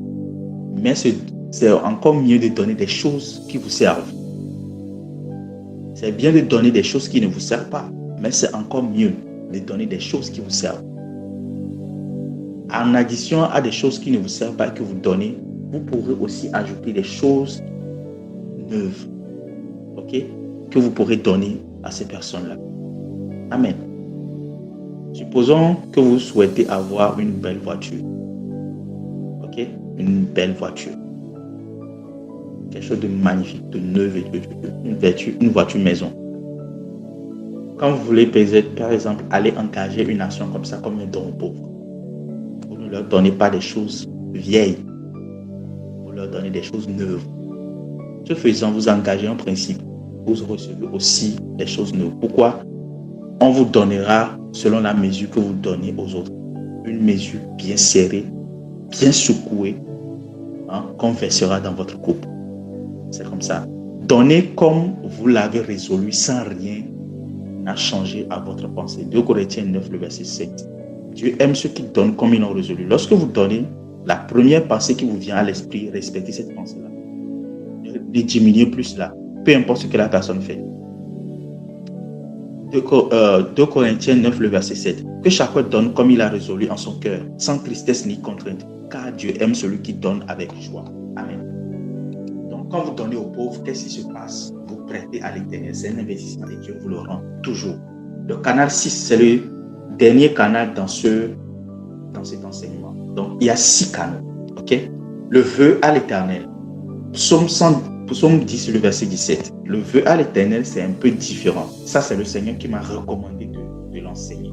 Mais c'est encore mieux de donner des choses qui vous servent. C'est bien de donner des choses qui ne vous servent pas, mais c'est encore mieux de donner des choses qui vous servent. En addition à des choses qui ne vous servent pas et que vous donnez, vous pourrez aussi ajouter des choses neuves, ok, que vous pourrez donner à ces personnes-là. Amen. Supposons que vous souhaitez avoir une belle voiture, ok, une belle voiture, quelque chose de magnifique, de neuf, une voiture maison. Quand vous voulez, par exemple, aller engager une action comme ça, comme un don aux pauvres, vous ne leur donnez pas des choses vieilles, vous leur donnez des choses neuves. Ce faisant, vous engagez un principe, vous recevez aussi des choses neuves. Pourquoi? On vous donnera selon la mesure que vous donnez aux autres. Une mesure bien serrée, bien secouée, qu'on versera dans votre coupe. C'est comme ça. Donnez comme vous l'avez résolu sans rien n'a changé à votre pensée. 2 Corinthiens 9, le verset 7. Dieu aime ceux qui donnent comme ils l'ont résolu. Lorsque vous donnez, la première pensée qui vous vient à l'esprit, respectez cette pensée-là. Ne diminuez plus là, peu importe ce que la personne fait. 2 Corinthiens 9, le verset 7. Que chacun donne comme il a résolu en son cœur, sans tristesse ni contrainte, car Dieu aime celui qui donne avec joie. Amen. Donc, quand vous donnez aux pauvres, qu'est-ce qui se passe? Vous prêtez à l'Éternel. C'est un investissement et Dieu vous le rend toujours. Le canal 6, c'est le dernier canal dans cet enseignement. Donc, il y a 6 canaux. Ok? Le vœu à l'Éternel. Psaume 10, le verset 17. Le vœu à l'Éternel, c'est un peu différent. Ça, c'est le Seigneur qui m'a recommandé de l'enseigner.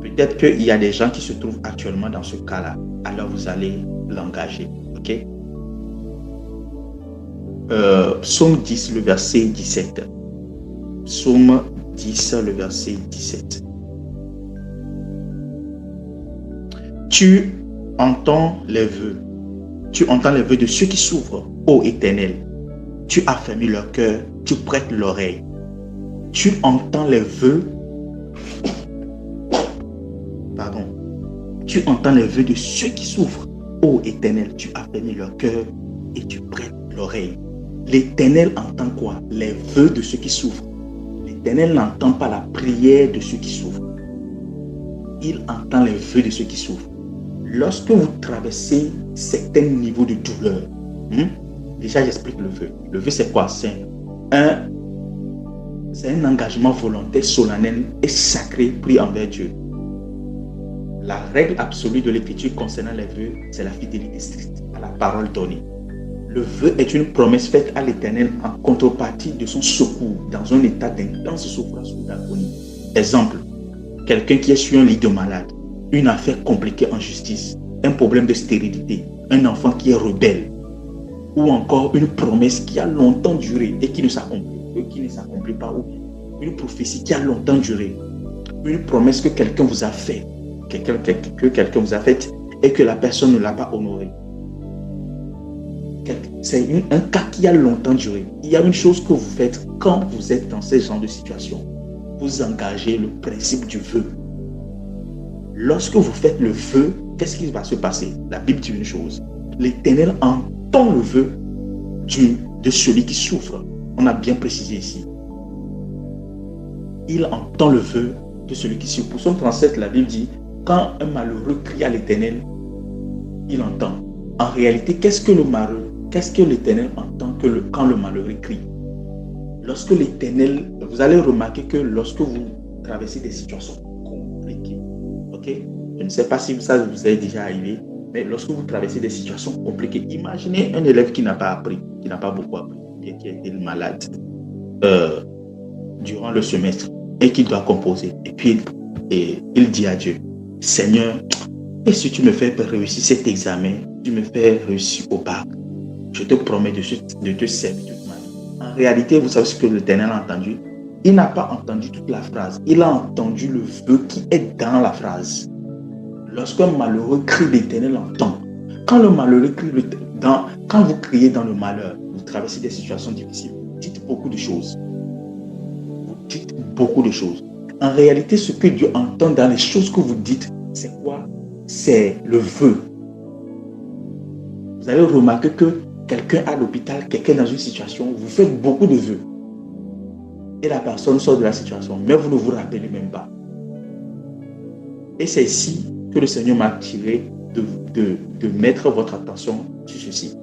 Peut-être qu'il y a des gens qui se trouvent actuellement dans ce cas-là. Alors, vous allez l'engager. Ok? Psaume 10, le verset 17. Psaume 10, le verset 17. Tu entends les vœux. Tu entends les vœux de ceux qui s'ouvrent, ô Éternel. Tu affermis leur cœur, tu prêtes l'oreille. Tu entends les vœux. Pardon. Tu entends les vœux de ceux qui s'ouvrent, ô Éternel. Tu affermis leur cœur et tu prêtes l'oreille. L'Éternel entend quoi? Les vœux de ceux qui souffrent. L'Éternel n'entend pas la prière de ceux qui souffrent. Il entend les vœux de ceux qui souffrent. Lorsque vous traversez certains niveaux de douleur, déjà j'explique le vœu. Le vœu c'est quoi? C'est un engagement volontaire, solennel et sacré pris envers Dieu. La règle absolue de l'écriture concernant les vœux, c'est la fidélité stricte à la parole donnée. Le vœu est une promesse faite à l'Éternel en contrepartie de son secours dans un état d'intense souffrance ou d'agonie. Exemple, quelqu'un qui est sur un lit de malade, une affaire compliquée en justice, un problème de stérilité, un enfant qui est rebelle, ou encore une promesse qui a longtemps duré et qui ne s'accomplit pas, ou une prophétie qui a longtemps duré, une promesse que quelqu'un vous a faite, que quelqu'un vous a faite et que la personne ne l'a pas honorée. C'est un cas qui a longtemps duré. Il y a une chose que vous faites quand vous êtes dans ce genre de situation. Vous engagez le principe du vœu. Lorsque vous faites le vœu, qu'est-ce qui va se passer? La Bible dit une chose. L'Éternel entend le vœu de celui qui souffre. On a bien précisé ici. Il entend le vœu de celui qui souffre. Pour Psaume 37, la Bible dit, quand un malheureux crie à l'Éternel, il entend. En réalité, qu'est-ce que l'Éternel entend quand le malheureux crie? Lorsque l'Éternel, vous allez remarquer que lorsque vous traversez des situations compliquées, ok? Je ne sais pas si ça vous est déjà arrivé, mais lorsque vous traversez des situations compliquées, imaginez un élève qui n'a pas appris, qui n'a pas beaucoup appris, et qui a été malade durant le semestre et qui doit composer. Et puis, il dit à Dieu, Seigneur, et si tu me fais réussir cet examen, tu me fais réussir au bac, je te promets de te servir toute ma vie. En réalité, vous savez ce que l'Éternel a entendu? Il n'a pas entendu toute la phrase. Il a entendu le vœu qui est dans la phrase. Lorsqu'un malheureux crie, l'Éternel entend. Quand le malheureux crie, quand vous criez dans le malheur, vous traversez des situations difficiles, vous dites beaucoup de choses. Vous dites beaucoup de choses. En réalité, ce que Dieu entend dans les choses que vous dites, c'est quoi? C'est le vœu. allez remarquer que quelqu'un à l'hôpital, quelqu'un dans une situation, vous faites beaucoup de vœux. Et la personne sort de la situation, mais vous ne vous rappelez même pas. Et c'est ici que le Seigneur m'a attiré de mettre votre attention sur ceci.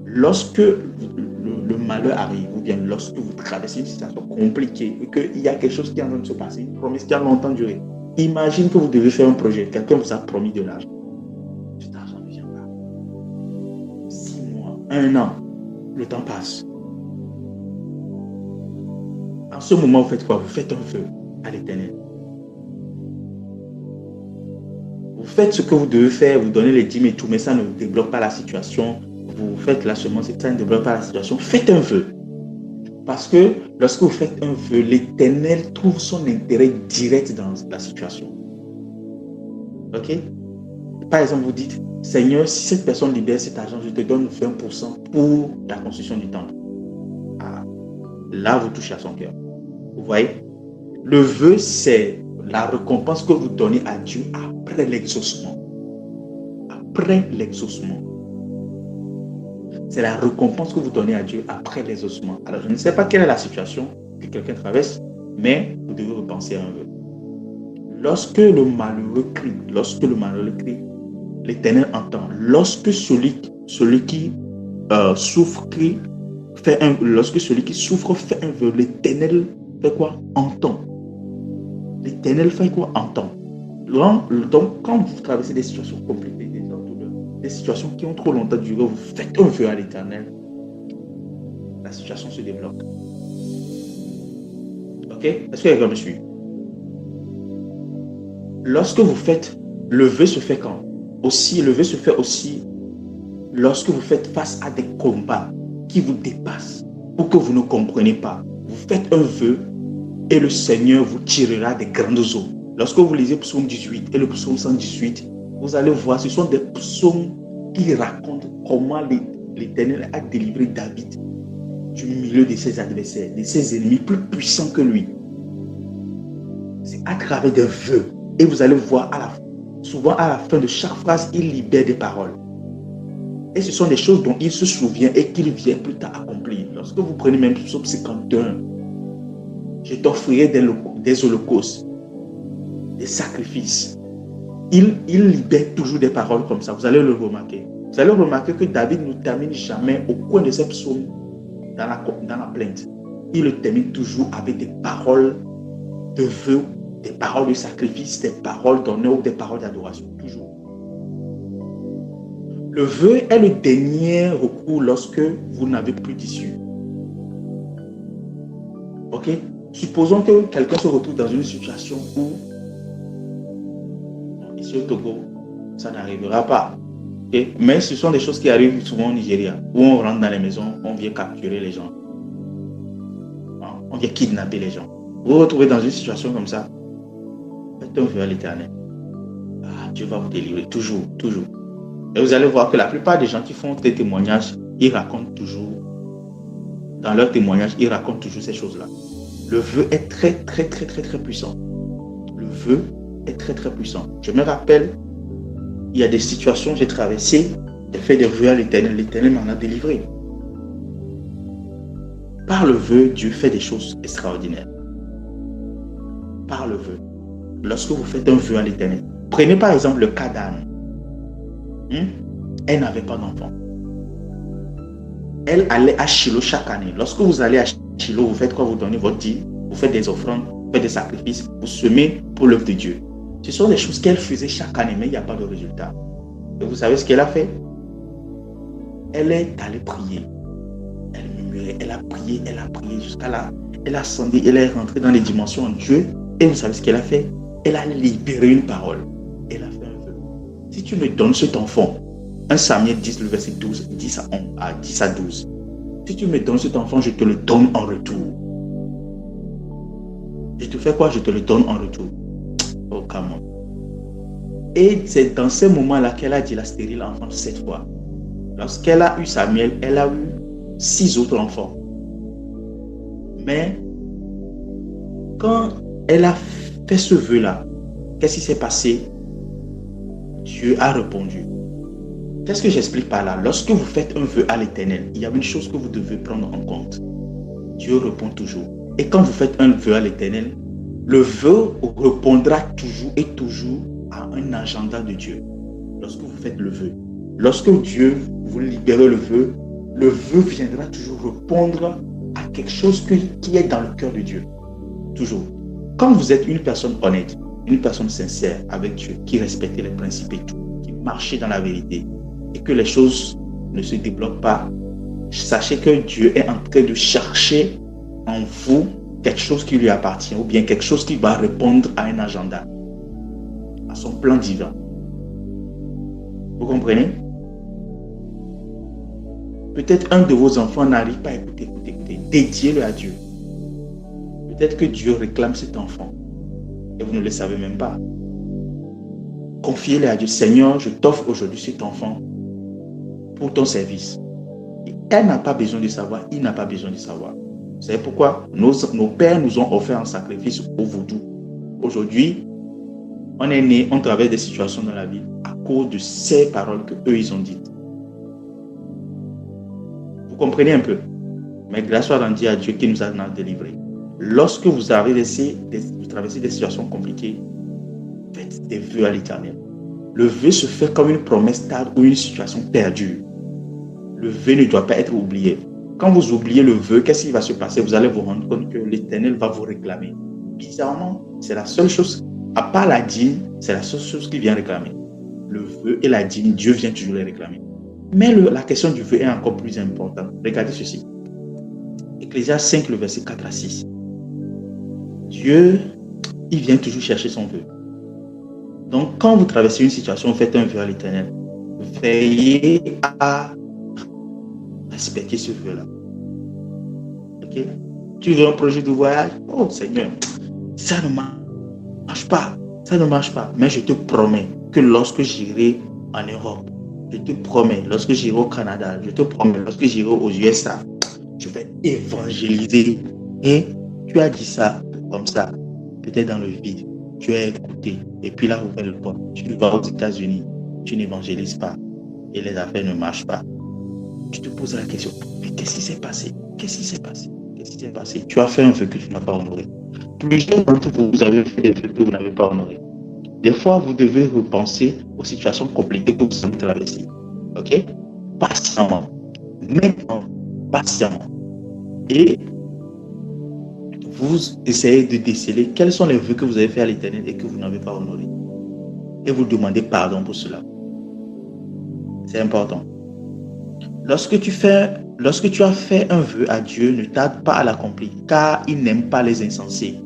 Lorsque le malheur arrive, ou bien lorsque vous traversez une situation compliquée, et qu'il y a quelque chose qui est en train de se passer, une promesse qui a longtemps duré, imagine que vous devez faire un projet, quelqu'un vous a promis de l'argent. Cet argent ne vient pas. 6 mois, 1 an, le temps passe. En ce moment, vous faites quoi? Vous faites un vœu à l'Éternel. Vous faites ce que vous devez faire, vous donnez les dîmes et tout, mais ça ne débloque pas la situation. Vous faites la semence et ça ne débloque pas la situation. Faites un vœu. Parce que lorsque vous faites un vœu, l'Éternel trouve son intérêt direct dans la situation. Ok? Par exemple, vous dites, Seigneur, si cette personne libère cet argent, je te donne 20% pour la construction du temple. Ah, là, vous touchez à son cœur. Vous voyez? Le vœu, c'est la récompense que vous donnez à Dieu après l'exaucement. Après l'exaucement. C'est la récompense que vous donnez à Dieu après l'exaucement. Alors, je ne sais pas quelle est la situation que quelqu'un traverse, mais vous devez repenser à un vœu. Lorsque le malheureux crie, l'Éternel entend. Lorsque celui qui souffre crie, lorsque celui qui souffre fait un vœu, l'Éternel fait quoi? Entend. L'Éternel fait quoi? Entend. Donc, quand vous traversez des situations compliquées, des situations qui ont trop longtemps duré, vous faites un vœu à l'Éternel, la situation se débloque. Ok? Est-ce que quelqu'un me suit? Lorsque vous faites, le vœu se fait quand? Le vœu se fait aussi lorsque vous faites face à des combats qui vous dépassent ou que vous ne comprenez pas. Vous faites un vœu et le Seigneur vous tirera des grandes eaux. Lorsque vous lisez Psaume 18 et le Psaume 118, vous allez voir, ce sont des psaumes qui racontent comment l'Éternel a délivré David du milieu de ses adversaires, de ses ennemis plus puissants que lui. C'est à travers des vœux. Et vous allez voir, souvent à la fin de chaque phrase, il libère des paroles. Et ce sont des choses dont il se souvient et qu'il vient plus tard accomplir. Lorsque vous prenez même Psaume 51, je t'offrirai des holocaustes, des sacrifices. Il libère toujours des paroles comme ça. Vous allez le remarquer. Vous allez remarquer que David ne termine jamais au coin de ses psaumes dans la plainte. Il le termine toujours avec des paroles de vœux, des paroles de sacrifice, des paroles d'honneur ou des paroles d'adoration. Toujours. Le vœu est le dernier recours lorsque vous n'avez plus d'issue. Ok? Supposons que quelqu'un se retrouve dans une situation où ici au Togo, ça n'arrivera pas. Okay? Mais ce sont des choses qui arrivent souvent au Nigeria, où on rentre dans les maisons, on vient capturer les gens. On vient kidnapper les gens. Vous vous retrouvez dans une situation comme ça, faites un vœu à l'Éternel. Dieu va vous délivrer, toujours, toujours. Et vous allez voir que la plupart des gens qui font des témoignages, ils racontent toujours, dans leurs témoignages, ils racontent toujours ces choses-là. Le vœu est très, très, très, très, très puissant. Le vœu est très, très puissant. Je me rappelle, il y a des situations que j'ai traversées, j'ai fait des vœux à l'Éternel, l'Éternel m'en a délivré. Par le vœu, Dieu fait des choses extraordinaires. Par le vœu. Lorsque vous faites un vœu à l'Éternel, prenez par exemple le cas d'Anne. Elle n'avait pas d'enfant. Elle allait à Shiloh chaque année. Lorsque vous allez à Shiloh, vous faites quoi? Vous donnez votre dîme, vous faites des offrandes, vous faites des sacrifices, vous semez pour l'œuvre de Dieu. Ce sont des choses qu'elle faisait chaque année, mais il n'y a pas de résultat. Et vous savez ce qu'elle a fait? Elle est allée prier. Elle murmurait, elle a prié jusqu'à là. Elle a ascendu, elle est rentrée dans les dimensions en Dieu. Et vous savez ce qu'elle a fait? Elle a libéré une parole. Elle a fait un vœu. Si tu me donnes cet enfant, 1 Samuel 10, le verset 12, 10 à 12. Si tu me donnes cet enfant, je te le donne en retour. Je te fais quoi? Je te le donne en retour. Oh, come on. Et c'est dans ces moments-là qu'elle a dit la stérile enfant 7 fois. Lorsqu'elle a eu Samuel, elle a eu 6 autres enfants. Mais quand elle a fait ce vœu-là, qu'est-ce qui s'est passé? Dieu a répondu. Qu'est-ce que j'explique par là? Lorsque vous faites un vœu à l'Éternel, il y a une chose que vous devez prendre en compte. Dieu répond toujours. Et quand vous faites un vœu à l'Éternel, le vœu répondra toujours et toujours à un agenda de Dieu. Lorsque vous faites le vœu, lorsque Dieu vous libère le vœu viendra toujours répondre à quelque chose qui est dans le cœur de Dieu. Toujours. Quand vous êtes une personne honnête, une personne sincère avec Dieu, qui respecte les principes et tout, qui marche dans la vérité, et que les choses ne se débloquent pas, sachez que Dieu est en train de chercher en vous quelque chose qui lui appartient ou bien quelque chose qui va répondre à un agenda, à son plan divin. Vous comprenez? Peut-être un de vos enfants n'arrive pas à écouter. Dédiez-le à Dieu. Peut-être que Dieu réclame cet enfant et vous ne le savez même pas. Confiez-le à Dieu. Seigneur, je t'offre aujourd'hui cet enfant pour ton service. Et elle n'a pas besoin de savoir, il n'a pas besoin de savoir. Vous savez pourquoi? Nos pères nous ont offert un sacrifice au vaudou. Aujourd'hui, on est né, on traverse des situations dans la vie à cause de ces paroles qu'eux ils ont dites. Vous comprenez un peu? Mais grâce soit rendue à Dieu qui nous a délivrés. Lorsque vous traversez des situations compliquées, faites des vœux à l'Éternel. Le vœu se fait comme une promesse stable ou une situation perdue. Le vœu ne doit pas être oublié. Quand vous oubliez le vœu, qu'est-ce qui va se passer? Vous allez vous rendre compte que l'Éternel va vous réclamer. Bizarrement, c'est la seule chose, à part la dîme, c'est la seule chose qui vient réclamer. Le vœu et la dîme, Dieu vient toujours les réclamer. Mais la question du vœu est encore plus importante. Regardez ceci. Ecclésiaste 5, le verset 4 à 6. Dieu, il vient toujours chercher son vœu. Donc, quand vous traversez une situation, vous faites un vœu à l'Éternel, veillez à respecter ce vœu-là. Ok? Tu veux un projet de voyage? Oh Seigneur, ça ne marche pas. Ça ne marche pas. Mais je te promets que lorsque j'irai en Europe, je te promets, lorsque j'irai au Canada, je te promets, lorsque j'irai aux USA, je vais évangéliser. Et tu as dit ça comme ça, peut-être dans le vide. Tu as écouté. Et puis là, ouvert le port. Tu vas aux États-Unis. Tu n'évangélises pas. Et les affaires ne marchent pas. Tu te poses la question, mais qu'est-ce qui s'est passé? Qu'est-ce qui s'est passé? Qu'est-ce qui s'est passé? Tu as fait un vœu que tu n'as pas honoré. Plusieurs d'entre vous avez fait des vœux que vous n'avez pas honorés. Des fois, vous devez repenser aux situations compliquées que vous avez traversées. Ok? Patiemment. Maintenant, patiemment. Et vous essayez de déceler quels sont les vœux que vous avez fait à l'Éternel et que vous n'avez pas honorés. Et vous demandez pardon pour cela. C'est important. Lorsque tu as fait un vœu à Dieu, ne tarde pas à l'accomplir, car il n'aime pas les insensés.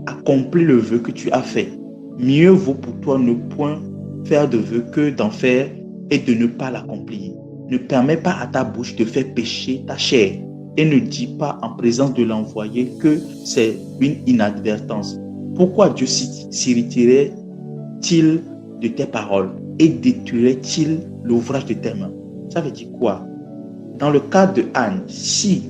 Accomplis le vœu que tu as fait. Mieux vaut pour toi ne point faire de vœu que d'en faire et de ne pas l'accomplir. Ne permets pas à ta bouche de faire pécher ta chair et ne dis pas en présence de l'envoyé que c'est une inadvertance. Pourquoi Dieu s'irriterait-il de tes paroles et détruirait-il l'ouvrage de tes mains? Ça veut dire quoi? Dans le cas de Anne, si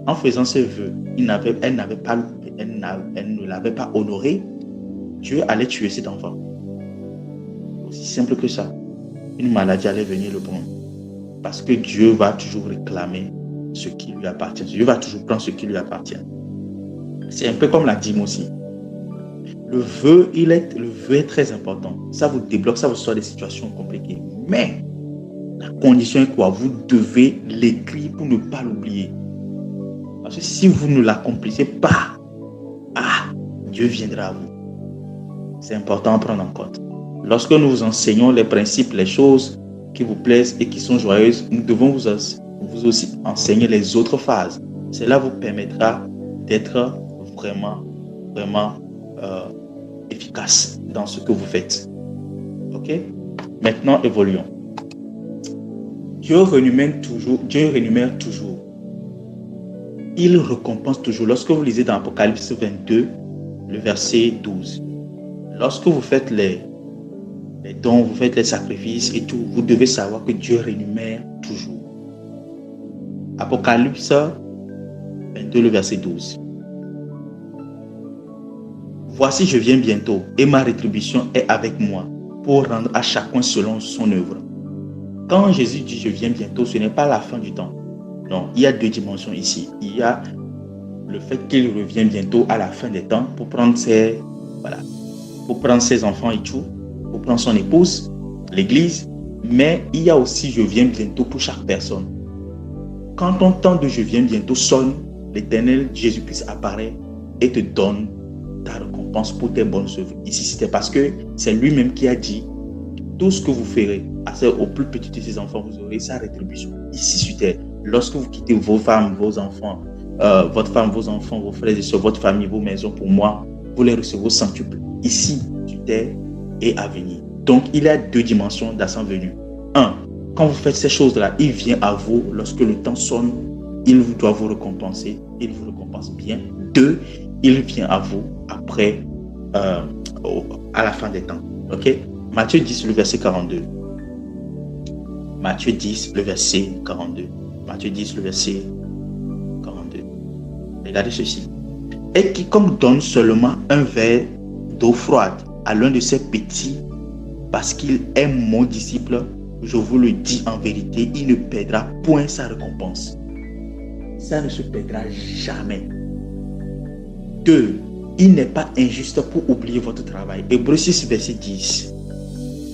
en faisant ses vœux, elle ne l'avait pas honoré, Dieu allait tuer cet enfant. Aussi simple que ça. Une maladie allait venir le prendre. Parce que Dieu va toujours réclamer ce qui lui appartient. Dieu va toujours prendre ce qui lui appartient. C'est un peu comme la dîme aussi. Le vœu est très important. Ça vous débloque, ça vous sort des situations compliquées. Mais la condition est quoi? Vous devez l'écrire pour ne pas l'oublier. Parce que si vous ne l'accomplissez pas, Dieu viendra à vous. C'est important à prendre en compte. Lorsque nous vous enseignons les principes, les choses qui vous plaisent et qui sont joyeuses, nous devons vous aussi enseigner les autres phases. Cela vous permettra d'être vraiment efficace dans ce que vous faites. Ok? Maintenant, évoluons. Dieu rémunère toujours. Il récompense toujours. Lorsque vous lisez dans Apocalypse 22, le verset 12, lorsque vous faites les dons, vous faites les sacrifices et tout, vous devez savoir que Dieu rémunère toujours. Apocalypse 22, le verset 12. Voici, je viens bientôt et ma rétribution est avec moi pour rendre à chacun selon son œuvre. Quand Jésus dit je viens bientôt, ce n'est pas la fin du temps. Non, il y a deux dimensions ici. Il y a le fait qu'il revient bientôt à la fin des temps pour prendre ses enfants et tout, pour prendre son épouse, l'église. Mais il y a aussi je viens bientôt pour chaque personne. Quand ton temps de je viens bientôt sonne, l'Éternel Jésus-Christ apparaît et te donne ta récompense pour tes bonnes œuvres. Ici, c'était parce que c'est lui-même qui a dit tout ce que vous ferez au plus petit de ses enfants, vous aurez sa rétribution. Ici sur terre, lorsque vous quittez vos femmes, vos enfants, votre femme, vos enfants, vos frères et sœurs, votre famille, vos maisons pour moi, vous les recevez au centuple. Ici, sur terre et à venir. Donc, il y a deux dimensions dans sa venue. Un, quand vous faites ces choses-là, il vient à vous lorsque le temps sonne, il doit vous récompenser, il vous récompense bien. Deux, il vient à vous après, à la fin des temps. Ok? Matthieu 10, le verset 42. Matthieu 10, le verset 42. Matthieu 10, le verset 42. Regardez ceci. Et quiconque donne seulement un verre d'eau froide à l'un de ses petits, parce qu'il est mon disciple, je vous le dis en vérité, il ne perdra point sa récompense. Ça ne se perdra jamais. 2. Il n'est pas injuste pour oublier votre travail. Hébreux 6, verset 10.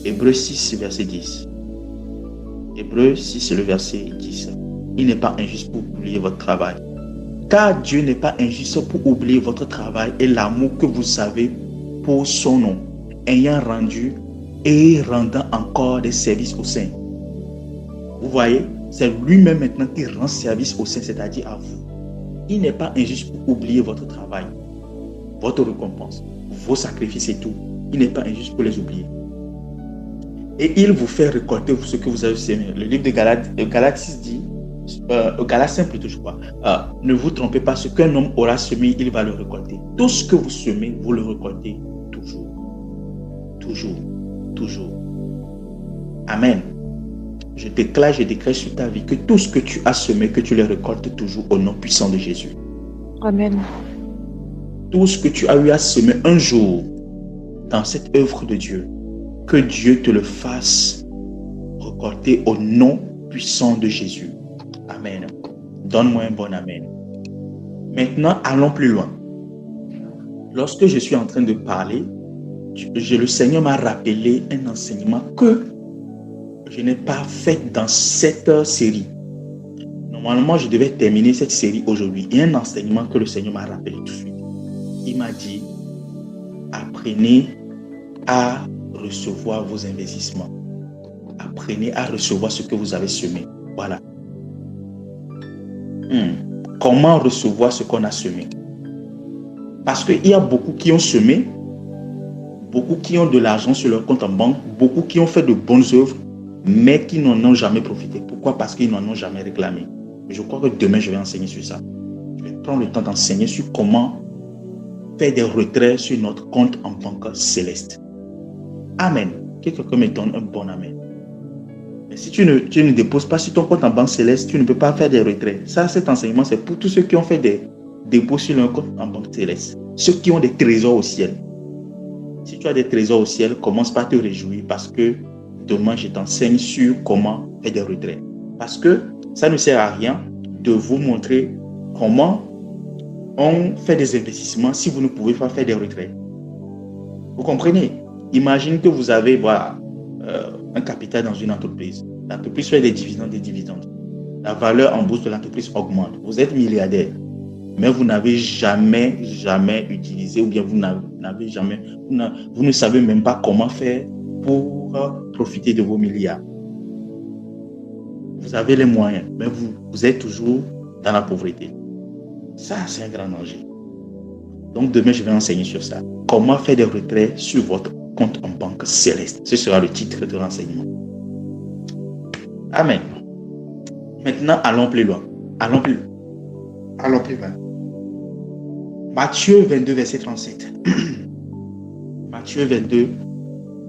Hébreux 6, verset 10. Hébreux 6, le verset 10. Il n'est pas injuste pour oublier votre travail. Car Dieu n'est pas injuste pour oublier votre travail et l'amour que vous avez pour son nom, ayant rendu et rendant encore des services aux saints. Vous voyez, c'est lui-même maintenant qui rend service aux saints, c'est-à-dire à vous. Il n'est pas injuste pour oublier votre travail, votre récompense, vos sacrifices et tout. Il n'est pas injuste pour les oublier. Et il vous fait récolter ce que vous avez semé. Le livre de Galates 6 dit, Galates 5 plutôt je crois, ne vous trompez pas, ce qu'un homme aura semé, il va le récolter. Tout ce que vous semez, vous le récoltez toujours. Toujours. Toujours. Amen. Je déclare, je décrète sur ta vie que tout ce que tu as semé, que tu le récoltes toujours au nom puissant de Jésus. Amen. Tout ce que tu as eu à semer un jour dans cette œuvre de Dieu, que Dieu te le fasse récolter au nom puissant de Jésus. Amen. Donne-moi un bon amen. Maintenant, allons plus loin. Lorsque je suis en train de parler, le Seigneur m'a rappelé un enseignement que je n'ai pas fait dans cette série. Normalement, je devais terminer cette série aujourd'hui. Il y a un enseignement que le Seigneur m'a rappelé tout de suite. Il m'a dit, apprenez à recevoir vos investissements. Apprenez à recevoir ce que vous avez semé. Voilà. Comment recevoir ce qu'on a semé? Parce qu'il y a beaucoup qui ont semé, beaucoup qui ont de l'argent sur leur compte en banque, beaucoup qui ont fait de bonnes œuvres, mais qui n'en ont jamais profité. Pourquoi? Parce qu'ils n'en ont jamais réclamé. Je crois que demain, je vais enseigner sur ça. Je vais prendre le temps d'enseigner sur comment faire des retraits sur notre compte en banque céleste. Amen. Que quelqu'un me donne un bon amen. Mais si tu ne déposes pas sur ton compte en banque céleste, tu ne peux pas faire des retraits. Ça, cet enseignement, c'est pour tous ceux qui ont fait des dépôts sur leur compte en banque céleste. Ceux qui ont des trésors au ciel. Si tu as des trésors au ciel, commence par te réjouir parce que demain, je t'enseigne sur comment faire des retraits. Parce que ça ne sert à rien de vous montrer comment on fait des investissements si vous ne pouvez pas faire des retraits. Vous comprenez? Imagine que vous avez un capital dans une entreprise. L'entreprise fait des dividendes. La valeur en bourse de l'entreprise augmente. Vous êtes milliardaire, mais vous n'avez jamais utilisé ou bien vous ne savez même pas comment faire pour profiter de vos milliards. Vous avez les moyens, mais vous êtes toujours dans la pauvreté. Ça, c'est un grand danger. Donc, demain, je vais enseigner sur ça. Comment faire des retraits sur votre compte en banque céleste. Ce sera le titre de l'enseignement. Amen. Maintenant, allons plus loin. Allons plus loin. Matthieu 22, verset 37. Matthieu 22,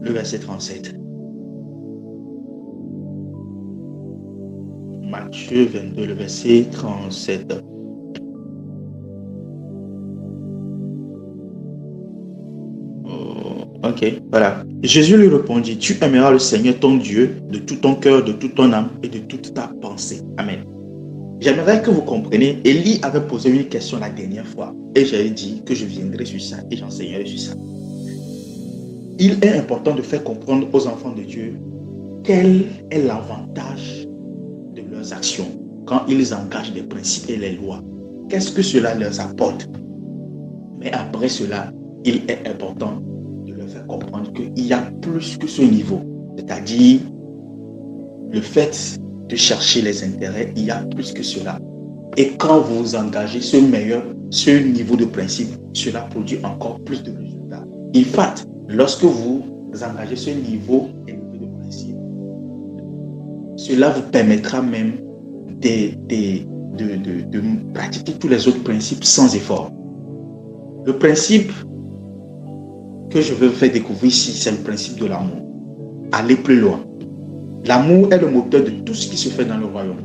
le verset 37. Matthieu 22, le verset 37. Ok, voilà. Jésus lui répondit, tu aimeras le Seigneur ton Dieu de tout ton cœur, de toute ton âme et de toute ta pensée. Amen. J'aimerais que vous compreniez, Élie avait posé une question la dernière fois et j'avais dit que je viendrai sur ça et j'enseignerai sur ça. Il est important de faire comprendre aux enfants de Dieu quel est l'avantage de leurs actions quand ils engagent des principes et les lois. Qu'est-ce que cela leur apporte? Mais après cela, il est important de leur faire comprendre qu'il y a plus que ce niveau. C'est-à-dire, le fait de chercher les intérêts, il y a plus que cela. Et quand vous engagez ce niveau de principe, cela produit encore plus de résultats. In fact, lorsque vous engagez ce niveau élevé de principe, cela vous permettra même de pratiquer tous les autres principes sans effort. Le principe que je veux faire découvrir ici, c'est le principe de l'amour. Aller plus loin. L'amour est le moteur de tout ce qui se fait dans le royaume.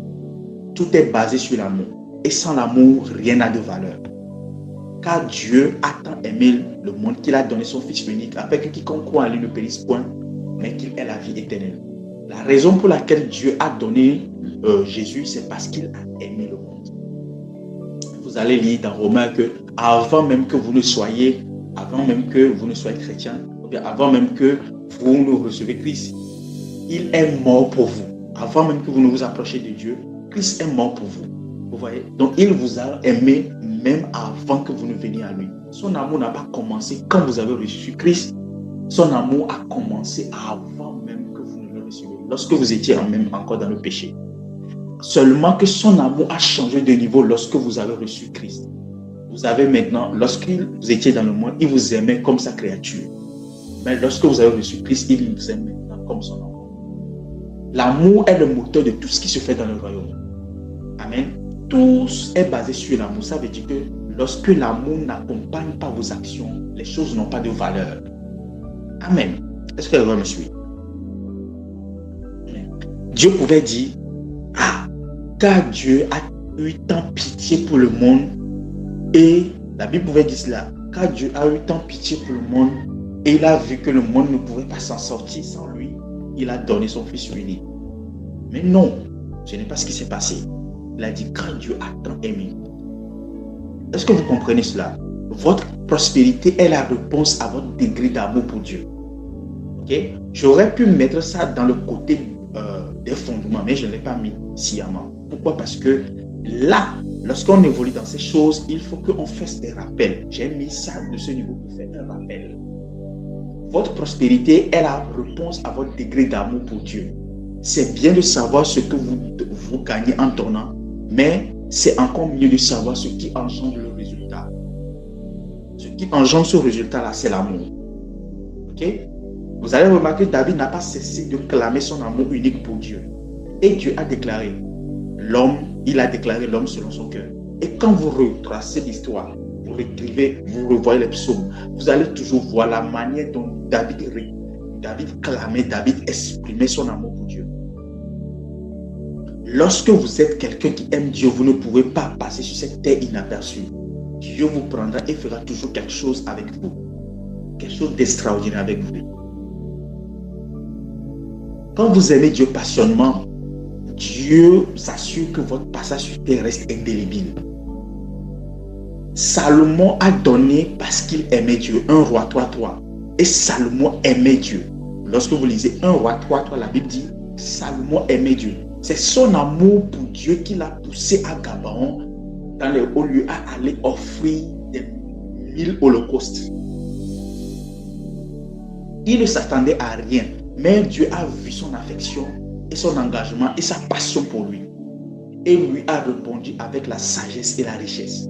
Tout est basé sur l'amour. Et sans l'amour, rien n'a de valeur. Car Dieu a tant aimé le monde qu'il a donné son Fils unique, afin que quiconque croit en lui ne périsse point, mais qu'il ait la vie éternelle. La raison pour laquelle Dieu a donné Jésus, c'est parce qu'il a aimé le monde. Vous allez lire dans Romains que avant même que vous ne soyez chrétien, ou bien avant même que vous ne receviez Christ, il est mort pour vous. Avant même que vous ne vous approchiez de Dieu, Christ est mort pour vous. Vous voyez? Donc, il vous a aimé même avant que vous ne veniez à lui. Son amour n'a pas commencé quand vous avez reçu Christ. Son amour a commencé avant même que vous ne le receviez. Lorsque vous étiez même encore dans le péché. Seulement que son amour a changé de niveau lorsque vous avez reçu Christ. Vous avez maintenant, lorsque vous étiez dans le monde, il vous aimait comme sa créature. Mais lorsque vous avez reçu Christ, il vous aime maintenant comme son enfant. L'amour est le moteur de tout ce qui se fait dans le royaume. Amen. Tout est basé sur l'amour. Ça veut dire que lorsque l'amour n'accompagne pas vos actions, les choses n'ont pas de valeur. Amen. Est-ce que vous me suivez? Dieu pouvait dire, car Dieu a eu tant pitié pour le monde, et la Bible pouvait dire cela, car Dieu a eu tant pitié pour le monde, et il a vu que le monde ne pouvait pas s'en sortir sans lui, il a donné son Fils unique. Mais non, ce n'est pas ce qui s'est passé. Il a dit, quand Dieu a tant aimé. Est-ce que vous comprenez cela? Votre prospérité est la réponse à votre degré d'amour pour Dieu. Okay? J'aurais pu mettre ça dans le côté des fondements, mais je ne l'ai pas mis sciemment. Pourquoi? Parce que là, lorsqu'on évolue dans ces choses, il faut qu'on fasse des rappels. J'ai mis ça de ce niveau pour faire un rappel. Votre prospérité est la réponse à votre degré d'amour pour Dieu. C'est bien de savoir ce que vous gagnez en donnant, mais c'est encore mieux de savoir ce qui engendre le résultat. Ce qui engendre ce résultat-là, c'est l'amour. Ok? Vous allez remarquer que David n'a pas cessé de clamer son amour unique pour Dieu. Et Dieu a déclaré il a déclaré l'homme selon son cœur. Et quand vous retracez l'histoire, vous l'écrivez, vous revoyez les psaumes, vous allez toujours voir la manière dont David clamait, David exprimait son amour pour Dieu. Lorsque vous êtes quelqu'un qui aime Dieu, vous ne pouvez pas passer sur cette terre inaperçue. Dieu vous prendra et fera toujours quelque chose avec vous. Quelque chose d'extraordinaire avec vous. Quand vous aimez Dieu passionnément, Dieu s'assure que votre passage sur terre reste indélébile. Salomon a donné parce qu'il aimait Dieu. 1 Roi 3:3. Et Salomon aimait Dieu. Lorsque vous lisez 1 Roi 3:3, la Bible dit Salomon aimait Dieu. C'est son amour pour Dieu qui l'a poussé à Gabaon, dans les hauts lieux, à aller offrir des 1000 holocaustes. Il ne s'attendait à rien, mais Dieu a vu son affection et son engagement et sa passion pour lui. Et lui a répondu avec la sagesse et la richesse.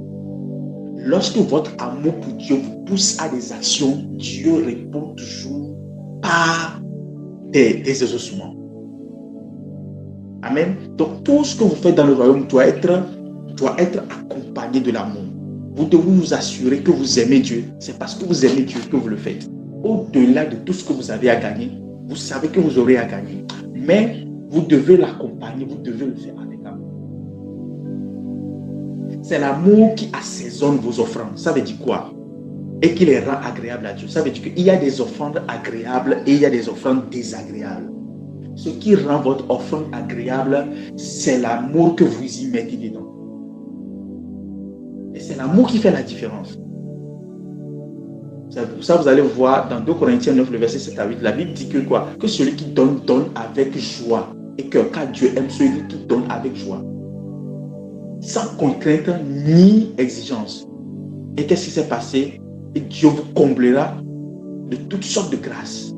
Lorsque votre amour pour Dieu vous pousse à des actions, Dieu répond toujours par des exaucements. Amen. Donc tout ce que vous faites dans le royaume doit être accompagné de l'amour. Vous devez vous assurer que vous aimez Dieu. C'est parce que vous aimez Dieu que vous le faites. Au-delà de tout ce que vous avez à gagner, vous savez que vous aurez à gagner. Mais vous devez l'accompagner, vous devez le faire avec amour. C'est l'amour qui assaisonne vos offrandes. Ça veut dire quoi? et qui les rend agréables à Dieu. Ça veut dire qu'il y a des offrandes agréables et il y a des offrandes désagréables. Ce qui rend votre offrande agréable, c'est l'amour que vous y mettez dedans. Et c'est l'amour qui fait la différence. Ça, vous allez voir dans 2 Corinthiens 9, le verset 7 à 8, la Bible dit que quoi? Que celui qui donne, donne avec joie. Et que car Dieu aime celui qui donne avec joie. Sans contrainte ni exigence. Et qu'est-ce qui s'est passé? Et Dieu vous comblera de toutes sortes de grâces.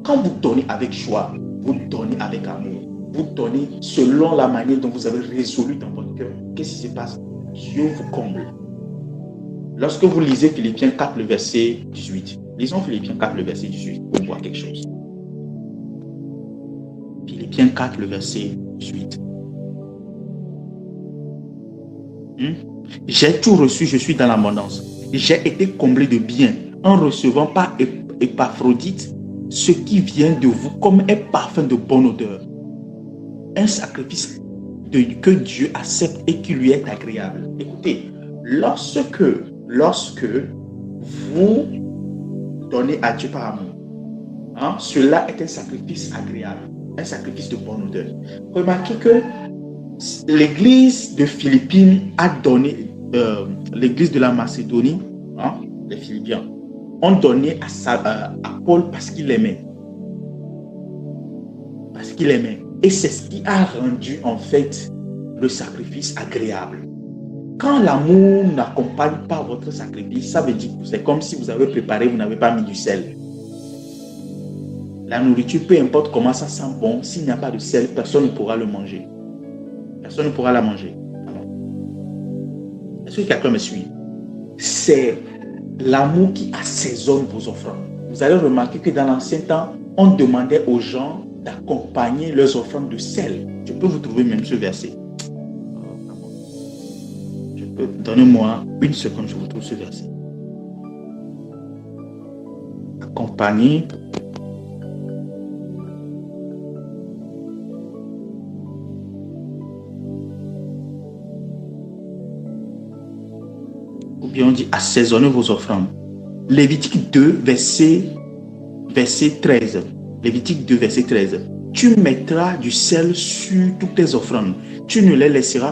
Quand vous donnez avec joie, vous donnez avec amour. Vous donnez selon la manière dont vous avez résolu dans votre cœur. Qu'est-ce qui se passe? Dieu vous comble. Lorsque vous lisez Philippiens 4, le verset 18. Lisons Philippiens 4, le verset 18 pour voir quelque chose. Philippiens 4, le verset 18. J'ai tout reçu, je suis dans l'abondance. J'ai été comblé de bien en recevant par Épaphrodite ce qui vient de vous comme un parfum de bonne odeur. Un sacrifice que Dieu accepte et qui lui est agréable. Écoutez, lorsque vous donnez à Dieu par amour, cela est un sacrifice agréable, un sacrifice de bonne odeur. Remarquez que l'église de Philippines a donné, l'église de la Macédonie, les Philippiens, ont donné à Paul parce qu'il l'aimait. Parce qu'il aimait. Et c'est ce qui a rendu en fait le sacrifice agréable. Quand l'amour n'accompagne pas votre sacrifice, ça veut dire que c'est comme si vous avez préparé, vous n'avez pas mis du sel. La nourriture, peu importe comment ça sent bon, s'il n'y a pas de sel, personne ne pourra le manger. Personne ne pourra la manger. Est-ce que quelqu'un me suit? C'est l'amour qui assaisonne vos offrandes. Vous allez remarquer que dans l'ancien temps, on demandait aux gens d'accompagner leurs offrandes de sel. Je peux vous trouver même ce verset. Donnez-moi une seconde, je vous trouve ce verset. Accompagner. Ou bien on dit assaisonner vos offrandes. Lévitique 2, verset 13. Lévitique 2, verset 13. Tu mettras du sel sur toutes tes offrandes. Tu ne laisseras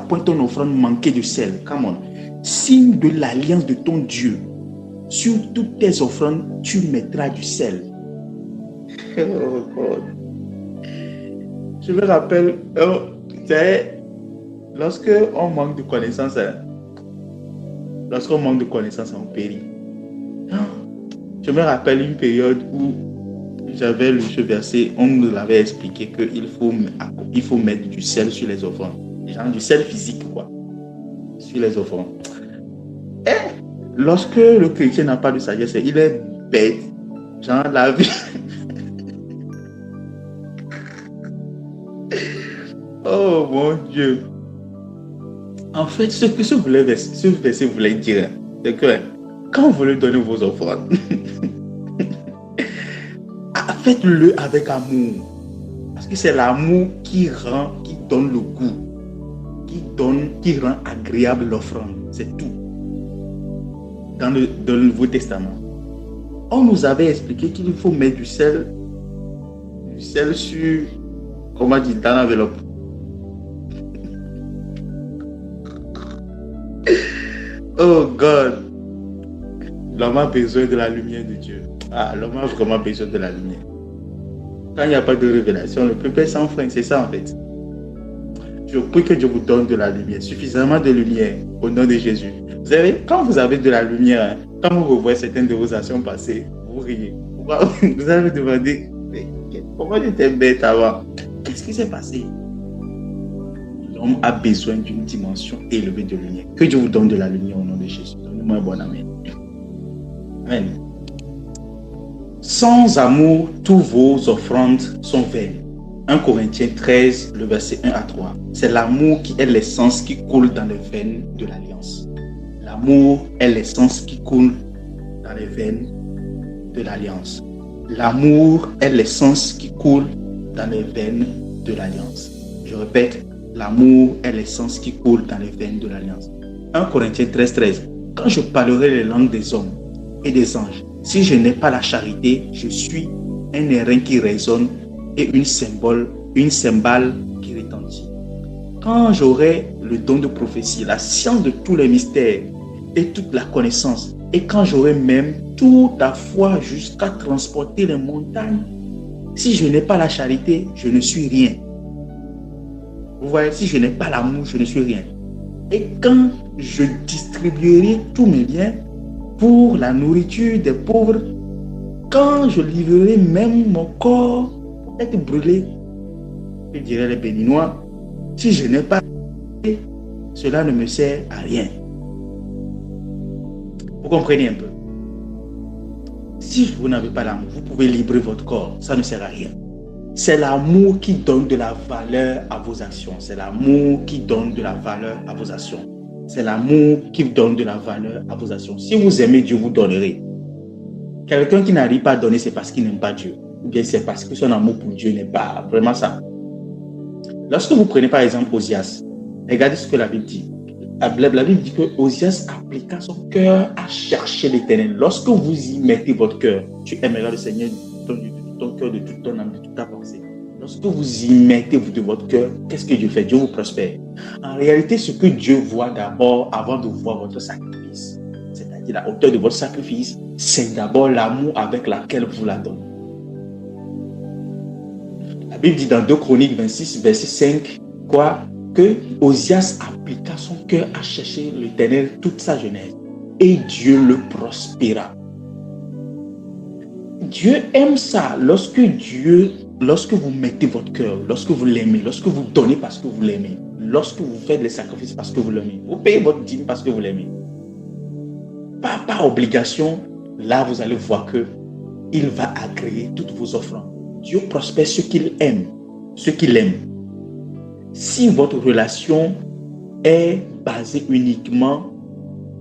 point ton offrande manquer de sel. Come on. Signe de l'alliance de ton Dieu. Sur toutes tes offrandes, tu mettras du sel. Oh God. Je me rappelle, lorsque on manque de connaissances, on périt. Je me rappelle une période où j'avais lu ce verset, on nous l'avait expliqué qu'il faut mettre du sel sur les offrandes. Genre du sel physique, quoi. Sur les offrandes. Et lorsque le chrétien n'a pas de sagesse, il est bête. Genre la vie. Oh mon Dieu. En fait, ce que ce verset voulait dire, c'est que quand vous voulez donner vos offrandes, faites-le avec amour. Parce que c'est l'amour qui donne le goût, qui rend agréable l'offrande. C'est tout. Dans le Nouveau Testament, on nous avait expliqué qu'il faut mettre du sel sur, comment dire, dans l'enveloppe. Oh God, l'homme a besoin de la lumière de Dieu. L'homme a vraiment besoin de la lumière. Quand il n'y a pas de révélation, le peuple est sans frein, c'est ça en fait. Je prie que Dieu vous donne de la lumière, suffisamment de lumière au nom de Jésus. Vous savez, quand vous avez de la lumière, quand vous revoyez certaines de vos actions passées, vous riez. Vous allez vous demander, comment j'étais bête avant? Qu'est-ce qui s'est passé? L'homme a besoin d'une dimension élevée de lumière. Que Dieu vous donne de la lumière au nom de Jésus. Donnez-moi un bon amen. Amen. Sans amour, toutes vos offrandes sont vaines. 1 Corinthiens 13, le verset 1 à 3. C'est l'amour qui est l'essence qui coule dans les veines de l'alliance. L'amour est l'essence qui coule dans les veines de l'alliance. L'amour est l'essence qui coule dans les veines de l'alliance. Je répète, l'amour est l'essence qui coule dans les veines de l'alliance. 1 Corinthiens 13, 13. Quand je parlerai les langues des hommes et des anges, si je n'ai pas la charité, je suis un airain qui résonne et une cymbale qui retentit. Quand j'aurai le don de prophétie, la science de tous les mystères et toute la connaissance, et quand j'aurai même toute la foi jusqu'à transporter les montagnes, si je n'ai pas la charité, je ne suis rien. Vous voyez, si je n'ai pas l'amour, je ne suis rien. Et quand je distribuerai tous mes biens pour la nourriture des pauvres, quand je livrerai même mon corps pour être brûlé, je dirais les Béninois, si je n'ai pas, cela ne me sert à rien. Vous comprenez un peu? Si vous n'avez pas l'amour, vous pouvez livrer votre corps, ça ne sert à rien. C'est l'amour qui donne de la valeur à vos actions. C'est l'amour qui donne de la valeur à vos actions. C'est l'amour qui donne de la valeur à vos actions. Si vous aimez Dieu, vous donnerez. Quelqu'un qui n'arrive pas à donner, c'est parce qu'il n'aime pas Dieu. Ou bien c'est parce que son amour pour Dieu n'est pas vraiment ça. Lorsque vous prenez par exemple Osias, regardez ce que la Bible dit. La Bible dit que Osias appliqua son cœur à chercher l'Éternel. Lorsque vous y mettez votre cœur, tu aimeras le Seigneur de ton cœur, de toute ton âme, de toute ta pensée. Lorsque vous y mettez de votre cœur, qu'est-ce que Dieu fait? Dieu vous prospère. En réalité, ce que Dieu voit d'abord avant de voir votre sacrifice, c'est-à-dire la hauteur de votre sacrifice, c'est d'abord l'amour avec lequel vous la donnez. La Bible dit dans 2 Chroniques 26, verset 5, quoi? Que Osias appliqua son cœur à chercher l'Éternel toute sa jeunesse et Dieu le prospéra. Dieu aime ça lorsque vous mettez votre cœur, lorsque vous l'aimez, lorsque vous donnez parce que vous l'aimez, lorsque vous faites les sacrifices parce que vous l'aimez, vous payez votre dîme parce que vous l'aimez. Pas par obligation, là vous allez voir que il va agréer toutes vos offrandes. Dieu prospère ceux qu'il aime, ceux qu'il aime. Si votre relation est basée uniquement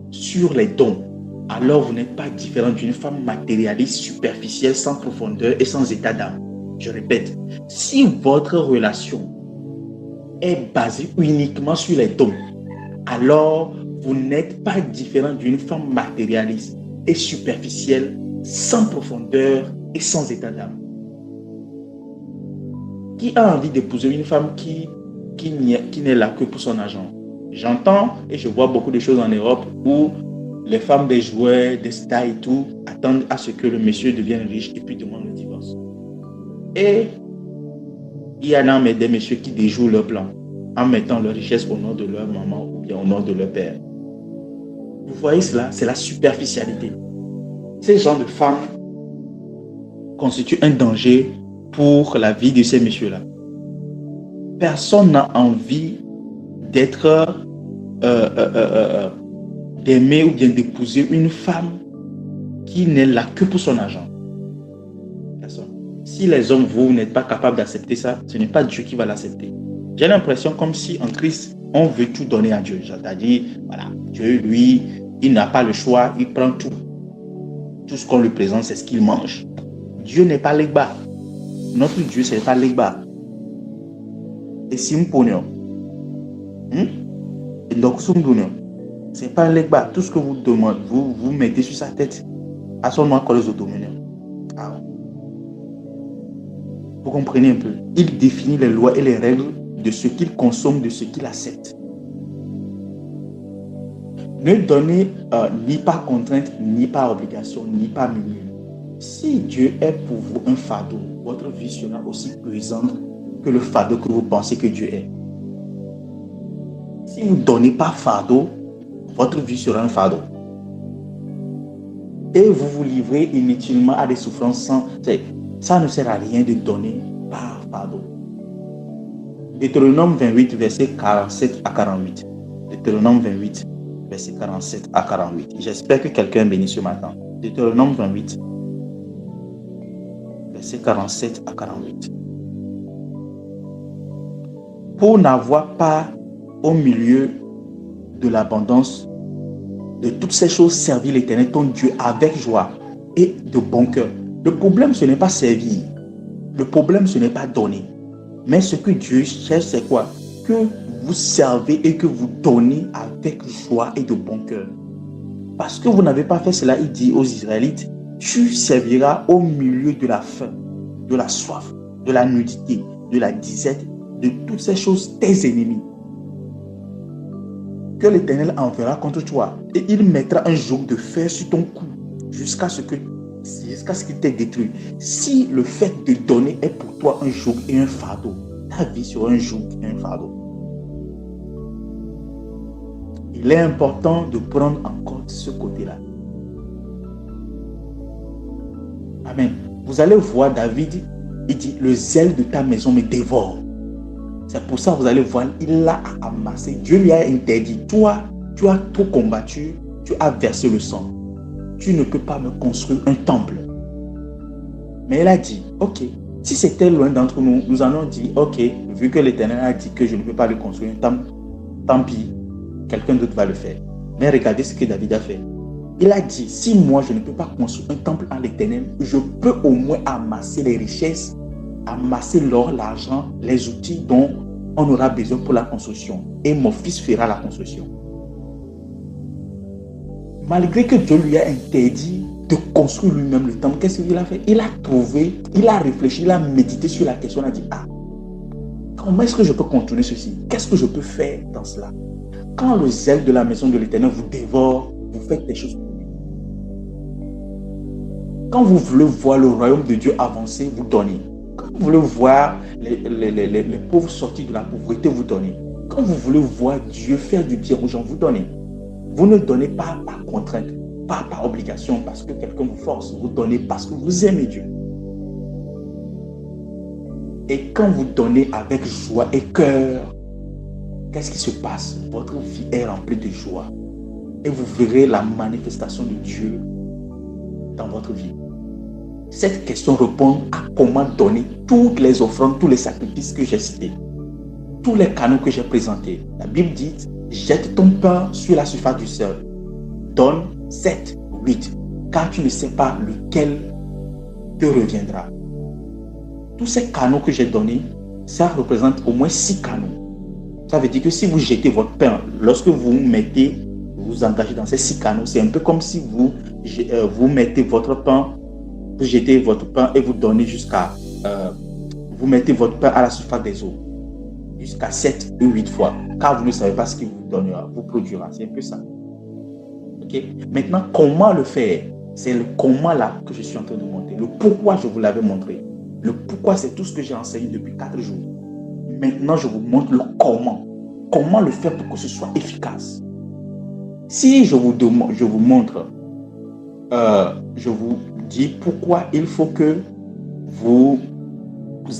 sur les dons, alors vous n'êtes pas différent d'une femme matérialiste, superficielle, sans profondeur et sans état d'âme. Je répète, si votre relation est basée uniquement sur les dons, alors vous n'êtes pas différent d'une femme matérialiste et superficielle, sans profondeur et sans état d'âme. Qui a envie d'épouser une femme qui n'est là que pour son argent? J'entends et je vois beaucoup de choses en Europe où les femmes des joueurs, des stars et tout attendent à ce que le monsieur devienne riche et puis demandent le divorce. Et il y en a des messieurs qui déjouent leur plan en mettant leur richesse au nom de leur maman ou bien au nom de leur père. Vous voyez cela? C'est la superficialité. Ces genres de femmes constituent un danger pour la vie de ces messieurs-là. Personne n'a envie d'être d'aimer ou bien d'épouser une femme qui n'est là que pour son argent. Personne. Si les hommes, vous n'êtes pas capables d'accepter ça, ce n'est pas Dieu qui va l'accepter. J'ai l'impression comme si en Christ, on veut tout donner à Dieu. C'est-à-dire, voilà, Dieu, lui, il n'a pas le choix, il prend tout. Tout ce qu'on lui présente, c'est ce qu'il mange. Dieu n'est pas l'Egba. Notre Dieu, ce n'est pas l'Egba. Et si vous prenez, donc c'est pas l'Egba. Tout ce que vous demandez, vous mettez sur sa tête. À son nom, les automéniens. Ah. Vous comprenez un peu? Il définit les lois et les règles de ce qu'il consomme, de ce qu'il accepte. Ne donnez ni par contrainte, ni par obligation, ni par milieu. Si Dieu est pour vous un fardeau, votre vie sera aussi pesante que le fardeau que vous pensez que Dieu est. Si vous ne donnez pas fardeau, votre vie sera un fardeau. Et vous vous livrez inutilement à des souffrances ça ne sert à rien de donner par fardeau. Deutéronome 28, verset 47 à 48. Deutéronome 28, verset 47 à 48. J'espère que quelqu'un est béni ce matin. Deutéronome 28, verset 47 à 48. Pour n'avoir pas au milieu de l'abondance de toutes ces choses, servir l'Éternel, ton Dieu, avec joie et de bon cœur. Le problème, ce n'est pas servir. Le problème, ce n'est pas donner. Mais ce que Dieu cherche, c'est quoi? Que vous servez et que vous donnez avec joie et de bon cœur. Parce que vous n'avez pas fait cela, il dit aux Israélites, tu serviras au milieu de la faim, de la soif, de la nudité, de la disette, de toutes ces choses, tes ennemis, que l'Éternel enverra contre toi. Et il mettra un joug de fer sur ton cou jusqu'à ce qu'il t'ait détruit. Si le fait de donner est pour toi un joug et un fardeau, ta vie sera un joug et un fardeau. Il est important de prendre en compte ce côté-là. Amen. Vous allez voir David, il dit, le zèle de ta maison me dévore. C'est pour ça que vous allez voir, il l'a amassé. Dieu lui a interdit. Toi, tu as trop combattu, tu as versé le sang. Tu ne peux pas me construire un temple. Mais il a dit, ok, si c'était loin d'entre nous, nous allons dire, ok, vu que l'Éternel a dit que je ne peux pas lui construire un temple, tant pis, quelqu'un d'autre va le faire. Mais regardez ce que David a fait. Il a dit, si moi je ne peux pas construire un temple à l'Éternel, je peux au moins amasser les richesses, amasser l'or, l'argent, les outils dont on aura besoin pour la construction. Et mon fils fera la construction. Malgré que Dieu lui a interdit de construire lui-même le temple, qu'est-ce qu'il a fait? Il a trouvé, il a réfléchi, il a médité sur la question, il a dit, comment est-ce que je peux contourner ceci? Qu'est-ce que je peux faire dans cela? Quand le zèle de la maison de l'Éternel vous dévore, vous faites des choses pour lui. Quand vous voulez voir le royaume de Dieu avancer, vous donnez. Quand vous voulez voir les pauvres sortir de la pauvreté, vous donnez. Quand vous voulez voir Dieu faire du bien aux gens, vous donnez. Vous ne donnez pas par contrainte, pas par obligation, parce que quelqu'un vous force. Vous donnez parce que vous aimez Dieu. Et quand vous donnez avec joie et cœur, qu'est-ce qui se passe? Votre vie est remplie de joie. Et vous verrez la manifestation de Dieu dans votre vie. Cette question répond à comment donner toutes les offrandes, tous les sacrifices que j'ai cités, tous les canaux que j'ai présentés. La Bible dit, jette ton pain sur la surface du sol. Donne 7 ou 8, car tu ne sais pas lequel te reviendra. Tous ces canaux que j'ai donnés, ça représente au moins 6 canaux. Ça veut dire que si vous jetez votre pain, lorsque vous vous engagez dans ces 6 canaux, c'est un peu comme si vous mettez votre pain, vous jetez votre pain et vous donnez vous mettez votre pain à la surface des eaux, jusqu'à 7 ou 8 fois, car vous ne savez pas ce qu'il vous donnera, vous produira. C'est un peu ça. Ok. Maintenant, comment le faire? C'est le comment là que je suis en train de montrer. Le pourquoi, je vous l'avais montré. Le pourquoi, c'est tout ce que j'ai enseigné depuis 4 jours. Maintenant, je vous montre le comment. Comment le faire pour que ce soit efficace. Si je vous montre, je vous dis pourquoi il faut que vous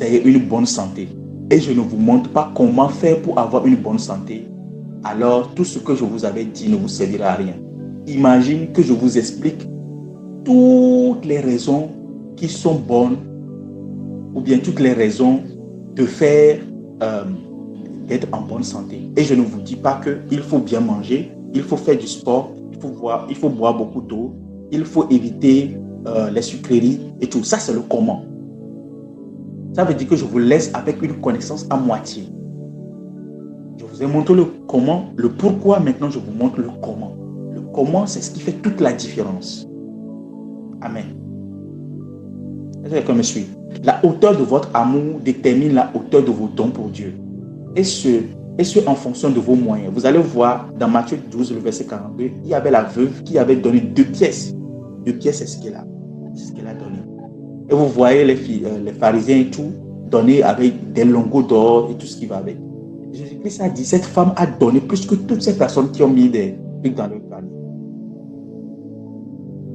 ayez une bonne santé, et je ne vous montre pas comment faire pour avoir une bonne santé, alors tout ce que je vous avais dit ne vous servira à rien. Imagine que je vous explique toutes les raisons qui sont bonnes, ou bien toutes les raisons de faire, d'être en bonne santé. Et je ne vous dis pas qu'il faut bien manger, il faut faire du sport, il faut boire beaucoup d'eau, il faut éviter les sucreries et tout. Ça, c'est le comment. Ça veut dire que je vous laisse avec une connaissance à moitié. Je vous ai montré le comment, le pourquoi. Maintenant, je vous montre le comment. Le comment, c'est ce qui fait toute la différence. Amen. Est-ce que quelqu'un me suit? La hauteur de votre amour détermine la hauteur de vos dons pour Dieu. Et ce en fonction de vos moyens. Vous allez voir dans Matthieu 12, le verset 42, il y avait la veuve qui avait donné 2 pièces. 2 pièces, c'est ce qu'elle a. C'est ce qu'elle a donné. Et vous voyez les pharisiens et tout, donner avec des lingots d'or et tout ce qui va avec. Jésus-Christ a dit, cette femme a donné plus que toutes ces personnes qui ont mis des trucs dans leur panier.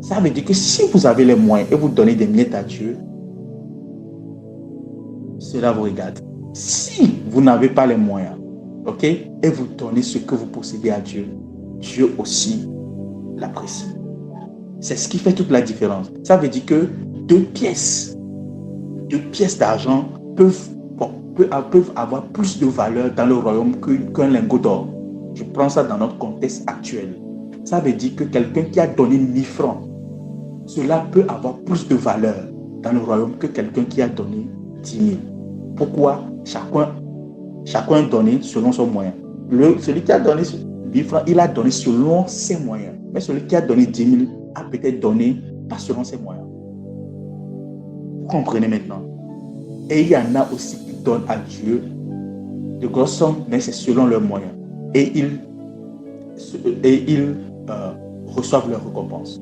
Ça veut dire que si vous avez les moyens et vous donnez des miettes à Dieu, cela vous regarde. Si vous n'avez pas les moyens, ok, et vous donnez ce que vous possédez à Dieu, Dieu aussi l'apprécie. C'est ce qui fait toute la différence. Ça veut dire que 2 pièces d'argent peuvent avoir plus de valeur dans le royaume qu'un lingot d'or. Je prends ça dans notre contexte actuel. Ça veut dire que quelqu'un qui a donné 1000 francs, cela peut avoir plus de valeur dans le royaume que quelqu'un qui a donné 10 000. Pourquoi? Chacun donné selon son moyen. Celui qui a donné 1000 francs, il a donné selon ses moyens. Mais celui qui a donné 10 000 a peut-être donné pas selon ses moyens. Vous comprenez maintenant? Et il y en a aussi qui donnent à Dieu de grosses sommes, mais c'est selon leurs moyens. Et ils reçoivent leur récompense.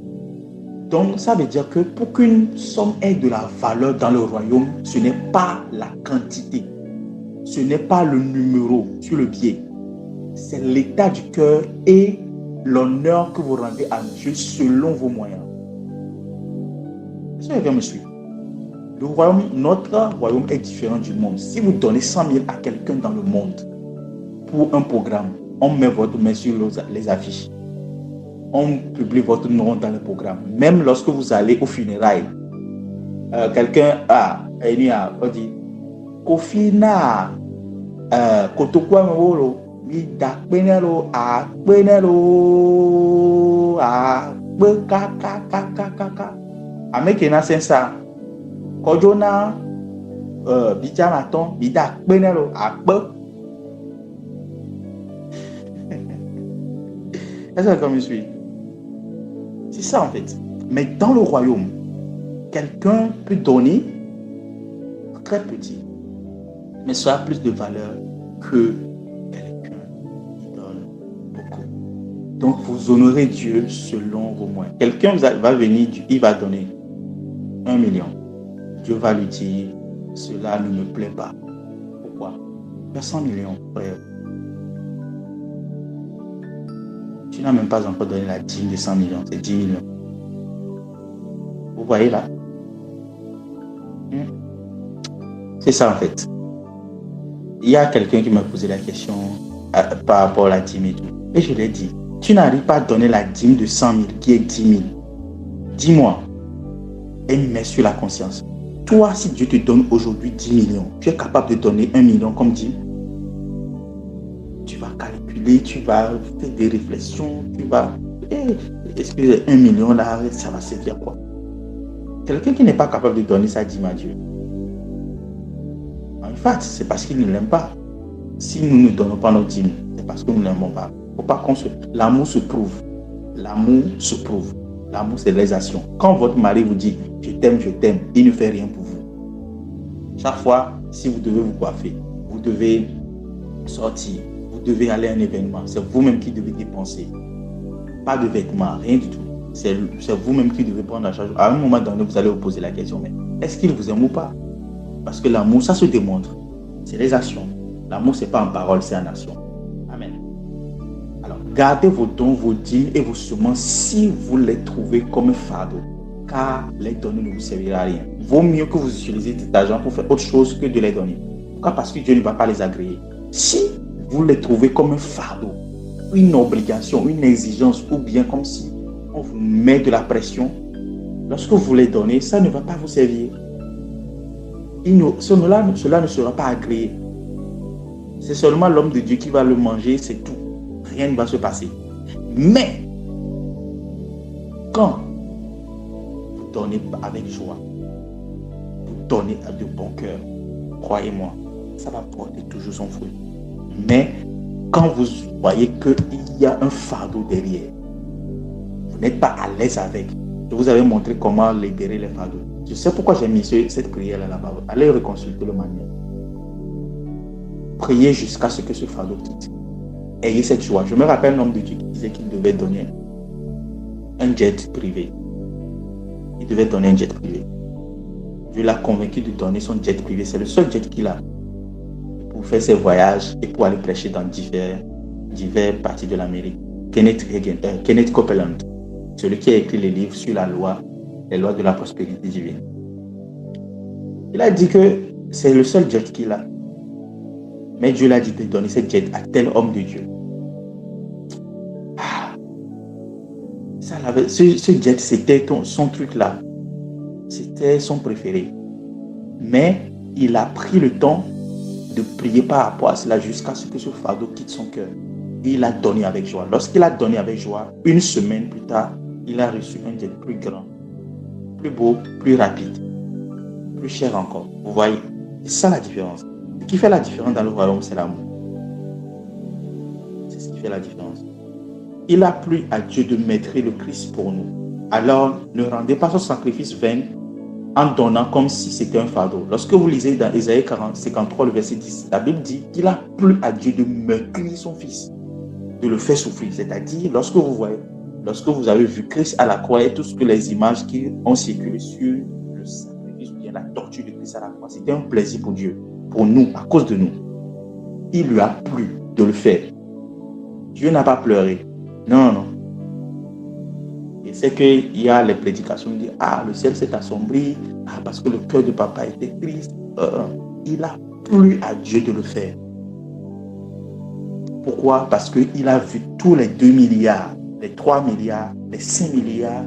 Donc, ça veut dire que pour qu'une somme ait de la valeur dans le royaume, ce n'est pas la quantité, ce n'est pas le numéro sur le billet, c'est l'état du cœur et l'honneur que vous rendez à Dieu selon vos moyens. Est-ce que quelqu'un me suit? Le royaume, notre royaume est différent du monde. Si vous donnez 100 000 à quelqu'un dans le monde pour un programme, on met votre main sur les affiches. On publie votre nom dans le programme. Même lorsque vous allez aux funérailles, quelqu'un on dit Kofina Kotokwa Molo Mida Penelo a Penelo a Kaka Amekena Sensa Kojona Bijamaton Bida Penelo a Est-ce que comme je suis? C'est ça en fait. Mais dans le royaume, quelqu'un peut donner très petit, mais ça a plus de valeur que quelqu'un qui donne beaucoup. Donc vous honorez Dieu selon vos moyens. Quelqu'un va venir, il va donner 1 million. Dieu va lui dire, cela ne me plaît pas. Pourquoi? Il y a 100 millions, frère. Tu n'as même pas encore donné la dîme de 100 millions, c'est 10 millions. Vous voyez là? C'est ça en fait. Il y a quelqu'un qui m'a posé la question par rapport à la dîme et tout. Et je lui ai dit, tu n'arrives pas à donner la dîme de 100 000 qui est 10 000. Dis-moi, et mets sur la conscience. Toi, si Dieu te donne aujourd'hui 10 millions, tu es capable de donner 1 million comme dîme? Tu vas calculer, tu vas faire des réflexions, tu vas... Est-ce que 1 million là, ça va servir à quoi? Quelqu'un qui n'est pas capable de donner sa dîme à Dieu, en fait, c'est parce qu'il ne l'aime pas. Si nous ne donnons pas notre dîme, c'est parce que nous ne l'aimons pas. Faut pas qu'on se... L'amour se prouve. L'amour se prouve. L'amour, c'est les actions. Quand votre mari vous dit « je t'aime, il ne fait rien pour vous. Chaque fois, si vous devez vous coiffer, vous devez sortir, vous devez aller à un événement, c'est vous-même qui devez dépenser. Pas de vêtements, rien du tout. C'est vous-même qui devez prendre la charge. À un moment donné, vous allez vous poser la question, mais est-ce qu'il vous aime ou pas? Parce que l'amour, ça se démontre. C'est les actions. L'amour, ce n'est pas en parole, c'est en action. Amen. Alors, gardez vos dons, vos dîmes et vos semences si vous les trouvez comme un fardeau. Car les donner ne vous servira à rien. Vaut mieux que vous utilisiez cet argent pour faire autre chose que de les donner. Pourquoi? Parce que Dieu ne va pas les agréer. Si vous les trouvez comme un fardeau, une obligation, une exigence, ou bien comme si on vous met de la pression, lorsque vous les donnez, ça ne va pas vous servir. Cela ne sera pas agréé. C'est seulement l'homme de Dieu qui va le manger, c'est tout. Rien ne va se passer. Mais, quand vous donnez avec joie, vous donnez de bon cœur, croyez-moi, ça va porter toujours son fruit. Mais, quand vous voyez qu'il y a un fardeau derrière, vous n'êtes pas à l'aise avec. Je vous avais montré comment libérer les fardeaux. Je sais pourquoi j'ai mis cette prière là-bas. Allez reconsulter le manuel. Priez jusqu'à ce que ce fardeau quitte. Ayez cette joie. Je me rappelle un homme de Dieu qui disait qu'il devait donner un jet privé. Il devait donner un jet privé. Dieu l'a convaincu de donner son jet privé. C'est le seul jet qu'il a pour faire ses voyages et pour aller prêcher dans divers parties de l'Amérique. Kenneth Copeland, celui qui a écrit les livres sur la loi, les lois de la prospérité divine. Il a dit que c'est le seul jet qu'il a. Mais Dieu l'a dit de donner ce jet à tel homme de Dieu. Ce jet, c'était son truc là. C'était son préféré. Mais il a pris le temps de prier par rapport à cela jusqu'à ce que ce fardeau quitte son cœur. Et il a donné avec joie. Lorsqu'il a donné avec joie, une semaine plus tard, il a reçu un jet plus grand, plus beau, plus rapide, plus cher encore. Vous voyez, c'est ça la différence. Ce qui fait la différence dans le royaume, c'est l'amour. C'est ce qui fait la différence. Il a plu à Dieu de mettre le Christ pour nous. Alors, ne rendez pas son sacrifice vain en donnant comme si c'était un fardeau. Lorsque vous lisez dans Ésaïe 53, le verset 10, la Bible dit qu'il a plu à Dieu de meurtrir son fils, de le faire souffrir. C'est-à-dire, lorsque vous avez vu Christ à la croix et tout ce que les images qui ont circulé sur le sacrifice, bien la torture de Christ à la croix, c'était un plaisir pour Dieu, pour nous, à cause de nous. Il lui a plu de le faire. Dieu n'a pas pleuré. Non, non. Et c'est qu'il y a les prédications qui disent, le ciel s'est assombri, parce que le cœur de papa était triste. Il a plu à Dieu de le faire. Pourquoi? Parce qu'il a vu tous les 2 milliards, les 3 milliards, les 5 milliards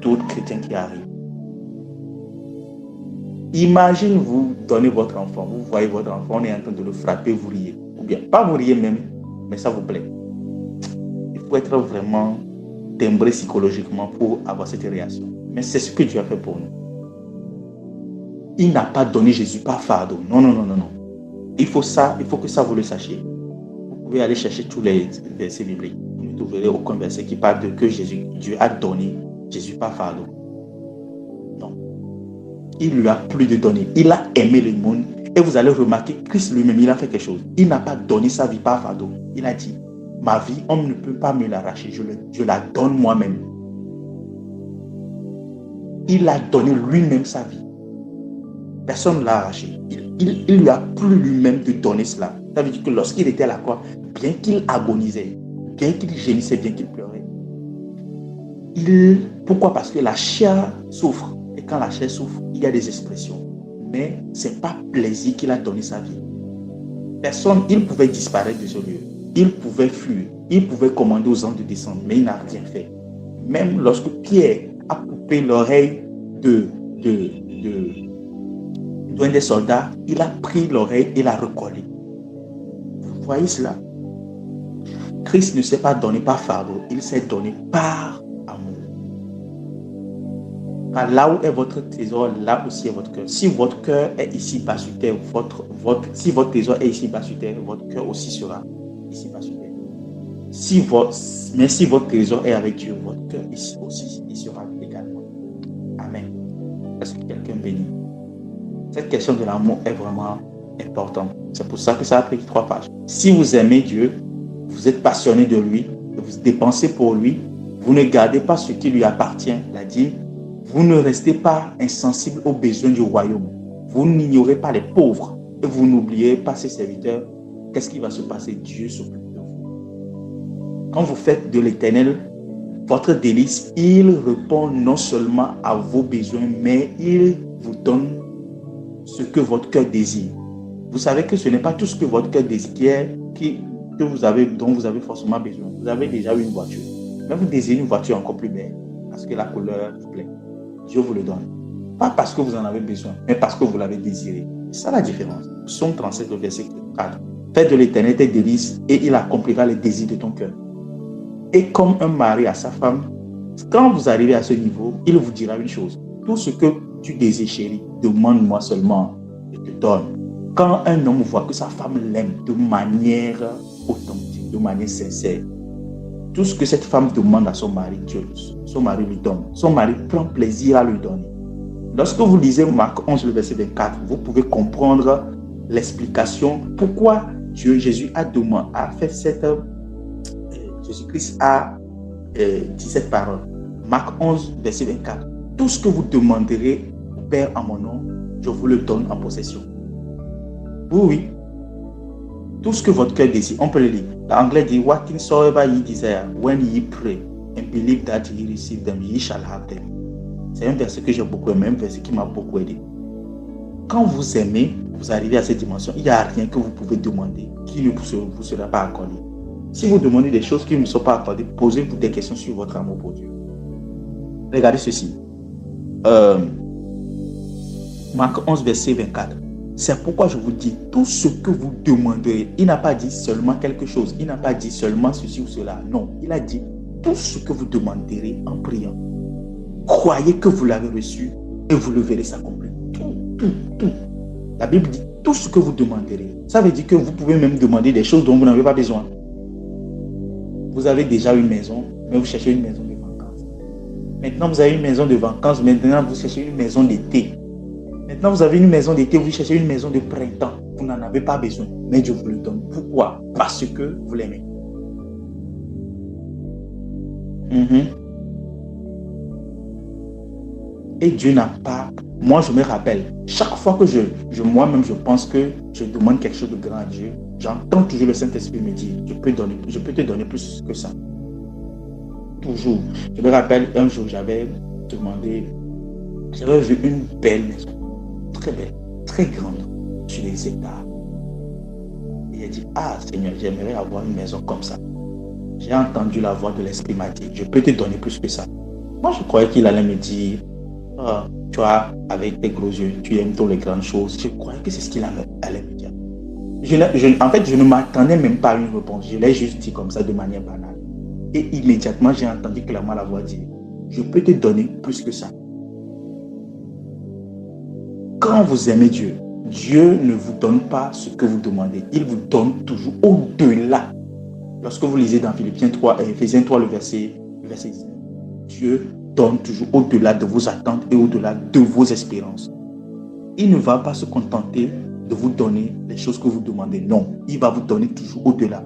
d'autres chrétiens qui arrivent. Imagine vous donnez votre enfant, vous voyez votre enfant, on est en train de le frapper, vous riez. Ou bien, pas vous riez même, mais ça vous plaît. Il faut être vraiment timbré psychologiquement pour avoir cette réaction. Mais c'est ce que Dieu a fait pour nous. Il n'a pas donné Jésus par fardeau. Non, non, non, non, non. Il faut que ça vous le sachiez. Vous pouvez aller chercher tous les versets bibliques. Vous ne trouverez aucun verset qui parle de que Dieu a donné Jésus par fardeau. Non. Il lui a plu de donner. Il a aimé le monde. Et vous allez remarquer, Christ lui-même, il a fait quelque chose. Il n'a pas donné sa vie par fardeau. Il a dit, ma vie, on ne peut pas me l'arracher. Je la donne moi-même. Il a donné lui-même sa vie. Personne ne l'a arraché. Il lui a plu lui-même de donner cela. Ça veut dire que lorsqu'il était à la croix, bien qu'il agonisait, bien qu'il gémissait, bien qu'il pleurait, pourquoi? Parce que la chair souffre. Et quand la chair souffre, il y a des expressions. Mais ce n'est pas plaisir qu'il a donné sa vie. Personne, il pouvait disparaître de ce lieu. Il pouvait fuir. Il pouvait commander aux anges de descendre, mais il n'a rien fait. Même lorsque Pierre a coupé l'oreille d'un des soldats, il a pris l'oreille et l'a recollée. Vous voyez cela? Christ ne s'est pas donné par fardeau, il s'est donné par amour. Car là où est votre trésor, là aussi est votre cœur. Si votre cœur est ici bas sur terre, si votre trésor est ici bas sur terre, votre cœur aussi sera ici bas sur terre. Mais si votre trésor est avec Dieu, votre cœur ici aussi il sera également. Amen. Est-ce que quelqu'un bénit? Cette question de l'amour est vraiment importante. C'est pour ça que ça a pris 3 pages. Si vous aimez Dieu, vous êtes passionné de lui, vous dépensez pour lui, vous ne gardez pas ce qui lui appartient, il a dit, vous ne restez pas insensible aux besoins du royaume. Vous n'ignorez pas les pauvres et vous n'oubliez pas ses serviteurs. Qu'est-ce qui va se passer? Dieu s'occupe de vous. Quand vous faites de l'Éternel votre délice, il répond non seulement à vos besoins, mais il vous donne ce que votre cœur désire. Vous savez que ce n'est pas tout ce que votre cœur désire dont vous avez forcément besoin. Vous avez déjà une voiture. Mais vous désirez une voiture encore plus belle parce que la couleur vous plaît. Dieu vous le donne. Pas parce que vous en avez besoin, mais parce que vous l'avez désiré. C'est ça la différence. Psaume 37, verset 4. Fais de l'Éternel tes délices et il accomplira les désirs de ton cœur. Et comme un mari à sa femme, quand vous arrivez à ce niveau, il vous dira une chose. Tout ce que tu désires, chérie, demande-moi seulement, je te donne. Quand un homme voit que sa femme l'aime de manière authentique, de manière sincère, tout ce que cette femme demande à son mari, son mari lui donne. Son mari prend plaisir à lui donner. Lorsque vous lisez Marc 11, le verset 24, vous pouvez comprendre l'explication pourquoi Jésus-Christ a dit cette parole. Marc 11, verset 24. Tout ce que vous demanderez au Père en mon nom, je vous le donne en possession. Oui. Tout ce que votre cœur désire, on peut le lire. L'anglais dit, whatsoever ye desire, when ye pray, and believe that ye receive them, ye shall have them. C'est un verset que j'ai beaucoup aimé, un verset qui m'a beaucoup aidé. Quand vous aimez, vous arrivez à cette dimension, il n'y a rien que vous pouvez demander qui ne vous sera pas accordé. Si vous demandez des choses qui ne sont pas accordées, posez-vous des questions sur votre amour pour Dieu. Regardez ceci. Marc 11, verset 24. C'est pourquoi je vous dis, tout ce que vous demanderez, il n'a pas dit seulement quelque chose, il n'a pas dit seulement ceci ou cela. Non, il a dit tout ce que vous demanderez en priant. Croyez que vous l'avez reçu et vous le verrez s'accomplir. Tout. La Bible dit tout ce que vous demanderez. Ça veut dire que vous pouvez même demander des choses dont vous n'avez pas besoin. vous avez déjà une maison, mais vous cherchez une maison de vacances. Maintenant, vous avez une maison de vacances, maintenant, vous cherchez une maison d'été. Maintenant, vous avez une maison d'été, vous cherchez une maison de printemps. Vous n'en avez pas besoin, mais Dieu vous le donne. Pourquoi? Parce que vous l'aimez. Et Dieu n'a pas... Moi, je me rappelle, chaque fois que moi-même, je pense que je demande quelque chose de grand à Dieu, j'entends toujours le Saint-Esprit me dire, je peux te donner plus que ça. Toujours. Je me rappelle, un jour, j'avais vu une belle maison, très belle, très grande, sur les hectares. Et j'ai dit, ah Seigneur, j'aimerais avoir une maison comme ça. J'ai entendu la voix de l'Esprit m'a dit, je peux te donner plus que ça. Moi, je croyais qu'il allait me dire, tu vois, avec tes gros yeux, tu aimes toutes les grandes choses. Je croyais que c'est ce qu'il allait me dire. En fait, je ne m'attendais même pas à une réponse. Je l'ai juste dit comme ça de manière banale. Et immédiatement, j'ai entendu clairement la voix dire, je peux te donner plus que ça. Quand vous aimez Dieu, Dieu ne vous donne pas ce que vous demandez. Il vous donne toujours au-delà. Lorsque vous lisez dans Philippiens 3, Éphésiens 3, le verset 19, Dieu donne toujours au-delà de vos attentes et au-delà de vos espérances. Il ne va pas se contenter de vous donner les choses que vous demandez. Non, il va vous donner toujours au-delà.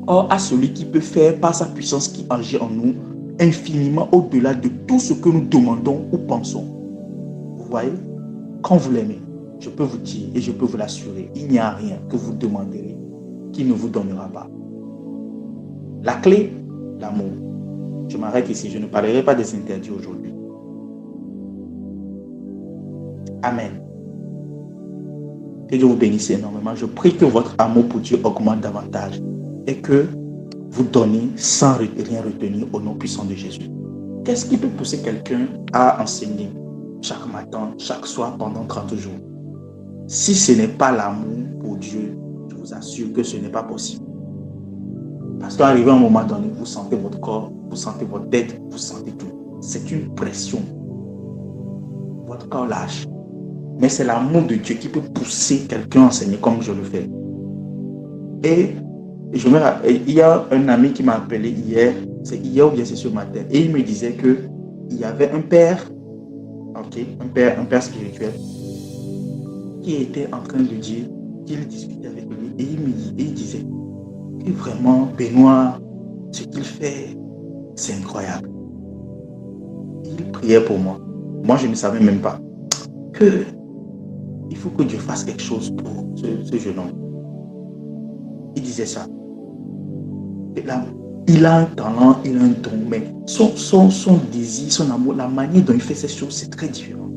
Or, à celui qui peut faire par sa puissance qui agit en nous infiniment au-delà de tout ce que nous demandons ou pensons. Vous voyez, quand vous l'aimez, je peux vous dire et je peux vous l'assurer, il n'y a rien que vous demanderez qu'il ne vous donnera pas. La clé, l'amour. Je m'arrête ici, je ne parlerai pas des interdits aujourd'hui. Amen. Que Dieu vous bénisse énormément. Je prie que votre amour pour Dieu augmente davantage et que vous donnez sans rien retenir au nom puissant de Jésus. Qu'est-ce qui peut pousser quelqu'un à enseigner chaque matin, chaque soir pendant 30 jours? Si ce n'est pas l'amour pour Dieu, je vous assure que ce n'est pas possible. Parce qu'arrivé à un moment donné, vous sentez votre corps, vous sentez votre tête, vous sentez tout. C'est une pression. Votre corps lâche. Mais c'est l'amour de Dieu qui peut pousser quelqu'un à enseigner comme je le fais. Et il y a un ami qui m'a appelé hier, c'est hier ou bien c'est ce matin, et il me disait qu'il y avait un père, un père spirituel, qui était en train de dire qu'il discutait avec lui, et il disait que vraiment, Benoît, ce qu'il fait, c'est incroyable. Il priait pour moi. Moi, je ne savais même pas que il faut que Dieu fasse quelque chose pour ce jeune homme. Il disait ça. Et là, il a un talent, il a un don, mais son désir, son amour, la manière dont il fait ces choses, c'est très différent.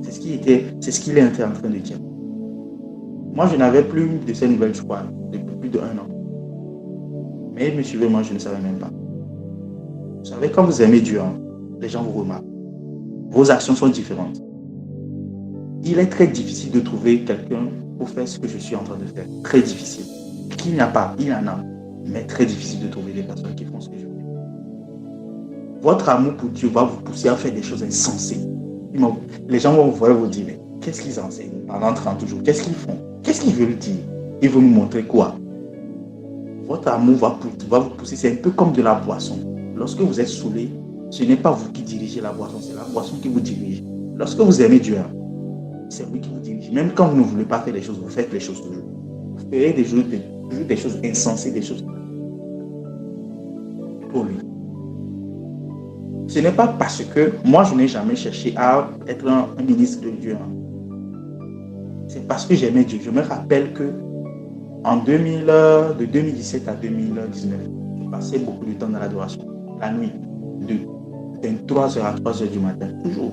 C'est ce qu'il était en train de dire. Moi, je n'avais plus de ces nouvelles, je crois, depuis plus d'1 an. Mais il me suivait, moi, je ne savais même pas. Vous savez, quand vous aimez Dieu, les gens vous remarquent. Vos actions sont différentes. Il est très difficile de trouver quelqu'un pour faire ce que je suis en train de faire. Très difficile. Qu'il n'y a pas, il y en a. Mais très difficile de trouver des personnes qui font ce que je fais. Votre amour pour Dieu va vous pousser à faire des choses insensées. Les gens vont vous dire, mais qu'est-ce qu'ils enseignent pendant 30 jours? Qu'est-ce qu'ils font? Qu'est-ce qu'ils veulent dire? Ils vont nous montrer quoi? Votre amour va vous pousser. C'est un peu comme de la boisson. Lorsque vous êtes saoulé, ce n'est pas vous qui dirigez la boisson, c'est la boisson qui vous dirige. Lorsque vous aimez Dieu, c'est lui qui vous dirige. Même quand vous ne voulez pas faire les choses, vous faites les choses toujours. Vous ferez toujours des choses insensées, des choses pour lui. Ce n'est pas parce que moi, je n'ai jamais cherché à être un ministre de Dieu. C'est parce que j'aimais Dieu. Je me rappelle que de 2017 à 2019, je passais beaucoup de temps dans l'adoration. La nuit, de 23h à 3h du matin, toujours.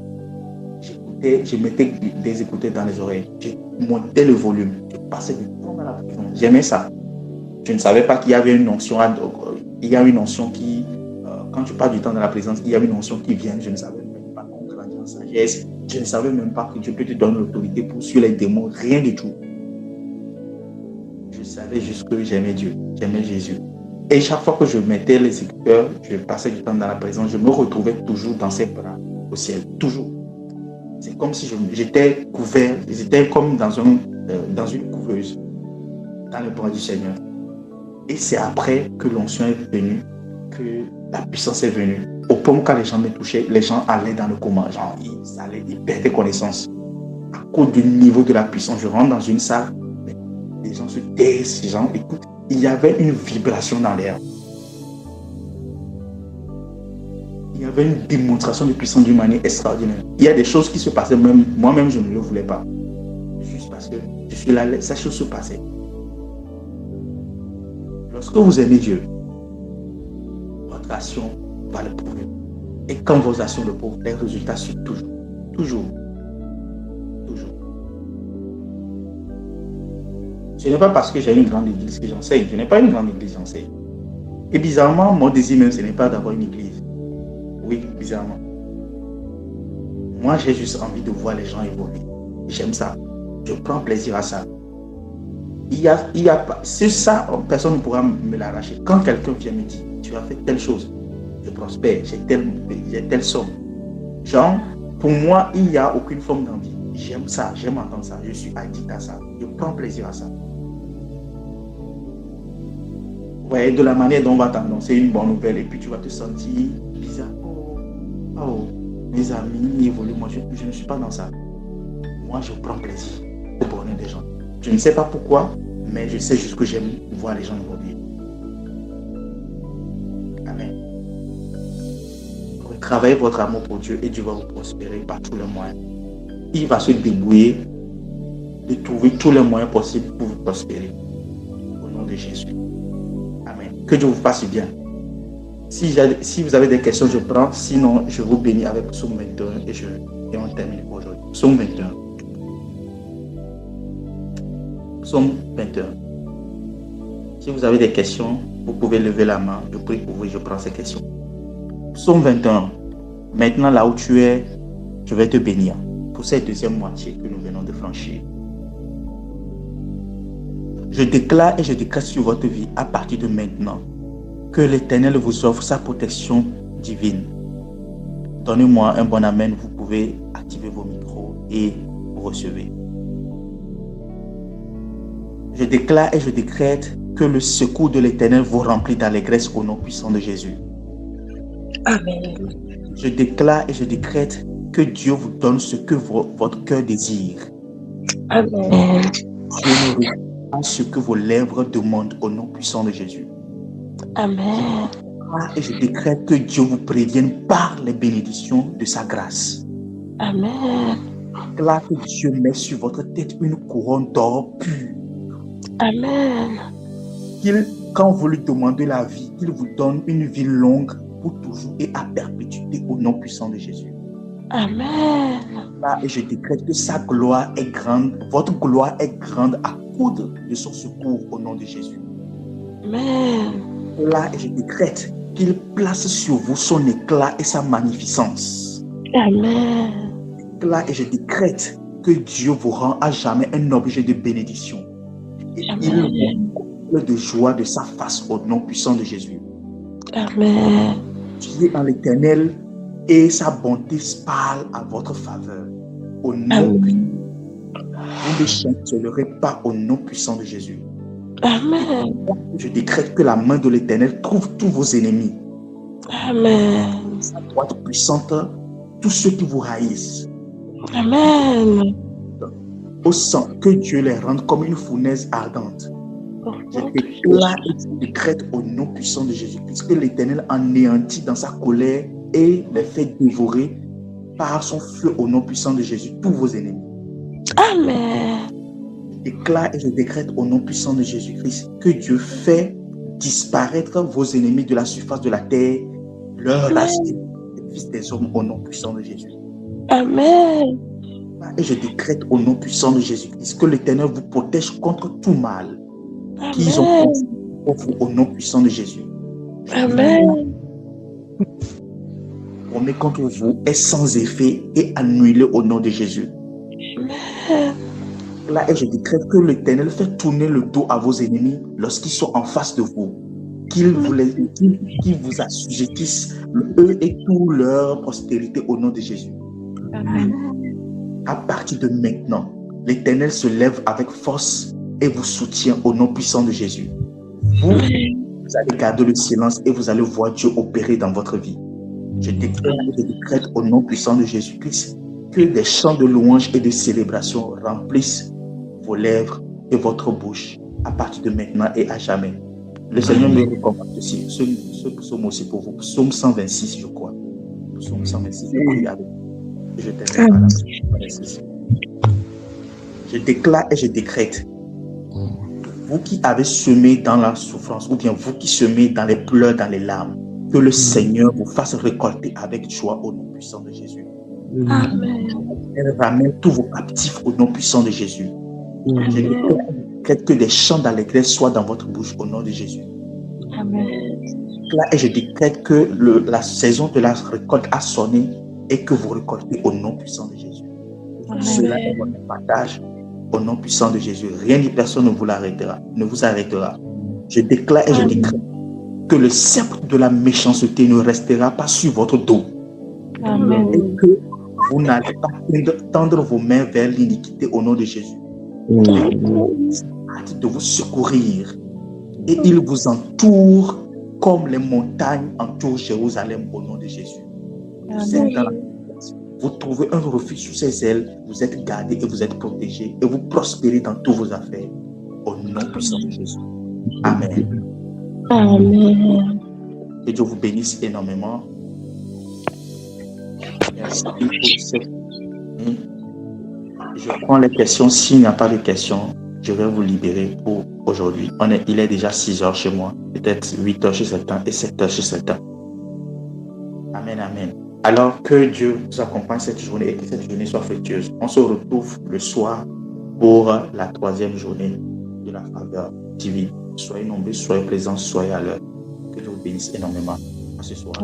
Je mettais des écouteurs dans les oreilles. Je montais le volume. Je passais du temps dans la prison. J'aimais ça. Je ne savais pas qu'il y avait une onction. Il y a une onction qui, quand tu passes du temps dans la présence, il y a une onction qui vient. Je ne savais même pas qu'on grandit en sagesse. Je ne savais même pas que Dieu peut te donner l'autorité pour suivre les démons. Rien du tout. Je savais juste que j'aimais Dieu. J'aimais Jésus. Et chaque fois que je mettais les écouteurs, je passais du temps dans la présence, je me retrouvais toujours dans ses bras au ciel. Toujours. C'est comme si j'étais couvert, j'étais comme dans une couveuse, dans le bras du Seigneur. Et c'est après que l'onction est venue, que la puissance est venue. Au point où quand les gens me touchaient, les gens allaient dans le coma. Genre, ils perdaient connaissance. À cause du niveau de la puissance, je rentre dans une salle, les gens se taisent, les gens écoutent. Il y avait une vibration dans l'air. Il y avait une démonstration de puissance d'une manière extraordinaire. Il y a des choses qui se passaient, même moi-même je ne le voulais pas. Juste parce que je suis là, ces choses se passaient. Lorsque vous aimez Dieu, votre action va le prouver. Et quand vos actions le prouvent, les résultats suivent toujours. Toujours. Toujours. Ce n'est pas parce que j'ai une grande église que j'enseigne. Je n'ai pas une grande église, j'enseigne. Et bizarrement, mon désir même, ce n'est pas d'avoir une église. Oui, bizarrement. Moi, j'ai juste envie de voir les gens évoluer. J'aime ça. Je prends plaisir à ça. C'est ça, personne ne pourra me l'arracher. Quand quelqu'un vient me dire, tu as fait telle chose, je prospère, j'ai telle somme. Genre, pour moi, il n'y a aucune forme d'envie. J'aime ça, j'aime entendre ça. Je suis addict à ça. Je prends plaisir à ça. Ouais, de la manière dont on va t'annoncer une bonne nouvelle et puis tu vas te sentir bizarre. Oh, mes amis évoluent. Moi, je ne suis pas dans ça. Moi, je prends plaisir au bonheur des gens. Je ne sais pas pourquoi, mais je sais juste que j'aime voir les gens évoluer. Amen. Travaillez votre amour pour Dieu et Dieu va vous prospérer par tous les moyens. Il va se débrouiller de trouver tous les moyens possibles pour vous prospérer. Au nom de Jésus. Amen. Que Dieu vous fasse du bien. Si vous avez des questions, je prends. Sinon, je vous bénis avec Psaume 21 et on termine pour aujourd'hui. Psaume 21. Psaume 21. Si vous avez des questions, vous pouvez lever la main. Je prie pour vous et je prends ces questions. Psaume 21. Maintenant, là où tu es, je vais te bénir pour cette deuxième moitié que nous venons de franchir. Je déclare et je décrète sur votre vie à partir de maintenant que l'Éternel vous offre sa protection divine. Donnez-moi un bon amen. Vous pouvez activer vos micros et vous recevez. Je déclare et je décrète que le secours de l'Éternel vous remplit d'allégresse au nom puissant de Jésus. Amen. Je déclare et je décrète que Dieu vous donne ce que votre cœur désire. Amen. Dieu ne répond pas ce que vos lèvres demandent au nom puissant de Jésus. Amen. Et je décrète que Dieu vous prévienne par les bénédictions de sa grâce. Amen. Je déclare que Dieu met sur votre tête une couronne d'or pur. Amen. Quand vous lui demandez la vie, qu'il vous donne une vie longue pour toujours et à perpétuité au nom puissant de Jésus. Amen. Et je décrète que sa gloire est grande, votre gloire est grande à cause de son secours au nom de Jésus. Amen. Et je décrète qu'il place sur vous son éclat et sa magnificence. Amen. Et je décrète que Dieu vous rend à jamais un objet de bénédiction. Et il vous comble de joie de sa face au nom puissant de Jésus. Amen. Dieu en l'Éternel et sa bonté parle à votre faveur. Au nom puissant. Vous ne chancellerez pas au nom puissant de Jésus. Amen. Je décrète que la main de l'Éternel trouve tous vos ennemis. Amen. Sa droite puissante, tous ceux qui vous haïssent. Amen. Au sang, que Dieu les rende comme une fournaise ardente. Je déclare et je décrète au nom puissant de Jésus-Christ que l'Éternel anéantit dans sa colère et les fait dévorer par son feu au nom puissant de Jésus tous vos ennemis. Amen. Je déclare et je décrète au nom puissant de Jésus-Christ que Dieu fait disparaître vos ennemis de la surface de la terre, leur race, les fils des hommes au nom puissant de Jésus. Amen. Et je décrète au nom puissant de Jésus-Christ que l'Éternel vous protège contre tout mal qu'ils ont pensé pour vous au nom puissant de Jésus. Amen. On met contre vous est sans effet et annulé au nom de Jésus. Amen. Là, et je décrète que l'Éternel fait tourner le dos à vos ennemis lorsqu'ils sont en face de vous. Qu'ils vous assujettissent, eux et toute leur postérité au nom de Jésus. Amen. À partir de maintenant, l'Éternel se lève avec force et vous soutient au nom puissant de Jésus. vous allez garder le silence et vous allez voir Dieu opérer dans votre vie. Je déclare et je décrète au nom puissant de Jésus-Christ que des chants de louange et de célébration remplissent vos lèvres et votre bouche à partir de maintenant et à jamais. Le Seigneur me recommande ceci, ce psaume aussi pour vous, psaume 126, je crois. Psaume 126, je prie avec vous. Je termine par la psaume 126. Je déclare et je décrète. Vous qui avez semé dans la souffrance, ou bien vous qui semez dans les pleurs, dans les larmes, que le Seigneur vous fasse récolter avec joie au nom puissant de Jésus. Amen. Elle ramène tous vos captifs au nom puissant de Jésus. Je décrète que des chants d'allégresse soient dans votre bouche au nom de Jésus. Amen. Et je décrète que la saison de la récolte a sonné et que vous récoltez au nom puissant de Jésus. Cela est votre partage au nom puissant de Jésus. Rien ni personne ne vous arrêtera. Je déclare et je décrète que le sceptre de la méchanceté ne restera pas sur votre dos. Amen. Et que vous n'allez pas tendre vos mains vers l'iniquité au nom de Jésus. Hâte de vous secourir et il vous entoure comme les montagnes entourent Jérusalem au nom de Jésus. Vous êtes dans la vous trouvez un refuge sous ses ailes, vous êtes gardé et vous êtes protégé et vous prospérez dans toutes vos affaires au nom puissant de Jésus. Amen. Amen. Que Dieu vous bénisse énormément. Merci pour cette... Je prends les questions. S'il n'y a pas de questions, je vais vous libérer pour aujourd'hui. Il est déjà 6 heures chez moi, peut-être 8 heures chez certains et 7 heures chez certains. Amen, amen. Alors que Dieu vous accompagne cette journée et que cette journée soit fructueuse. On se retrouve le soir pour la 3e journée de la faveur divine. Soyez nombreux, soyez présents, soyez à l'heure. Que Dieu vous bénisse énormément. À ce soir.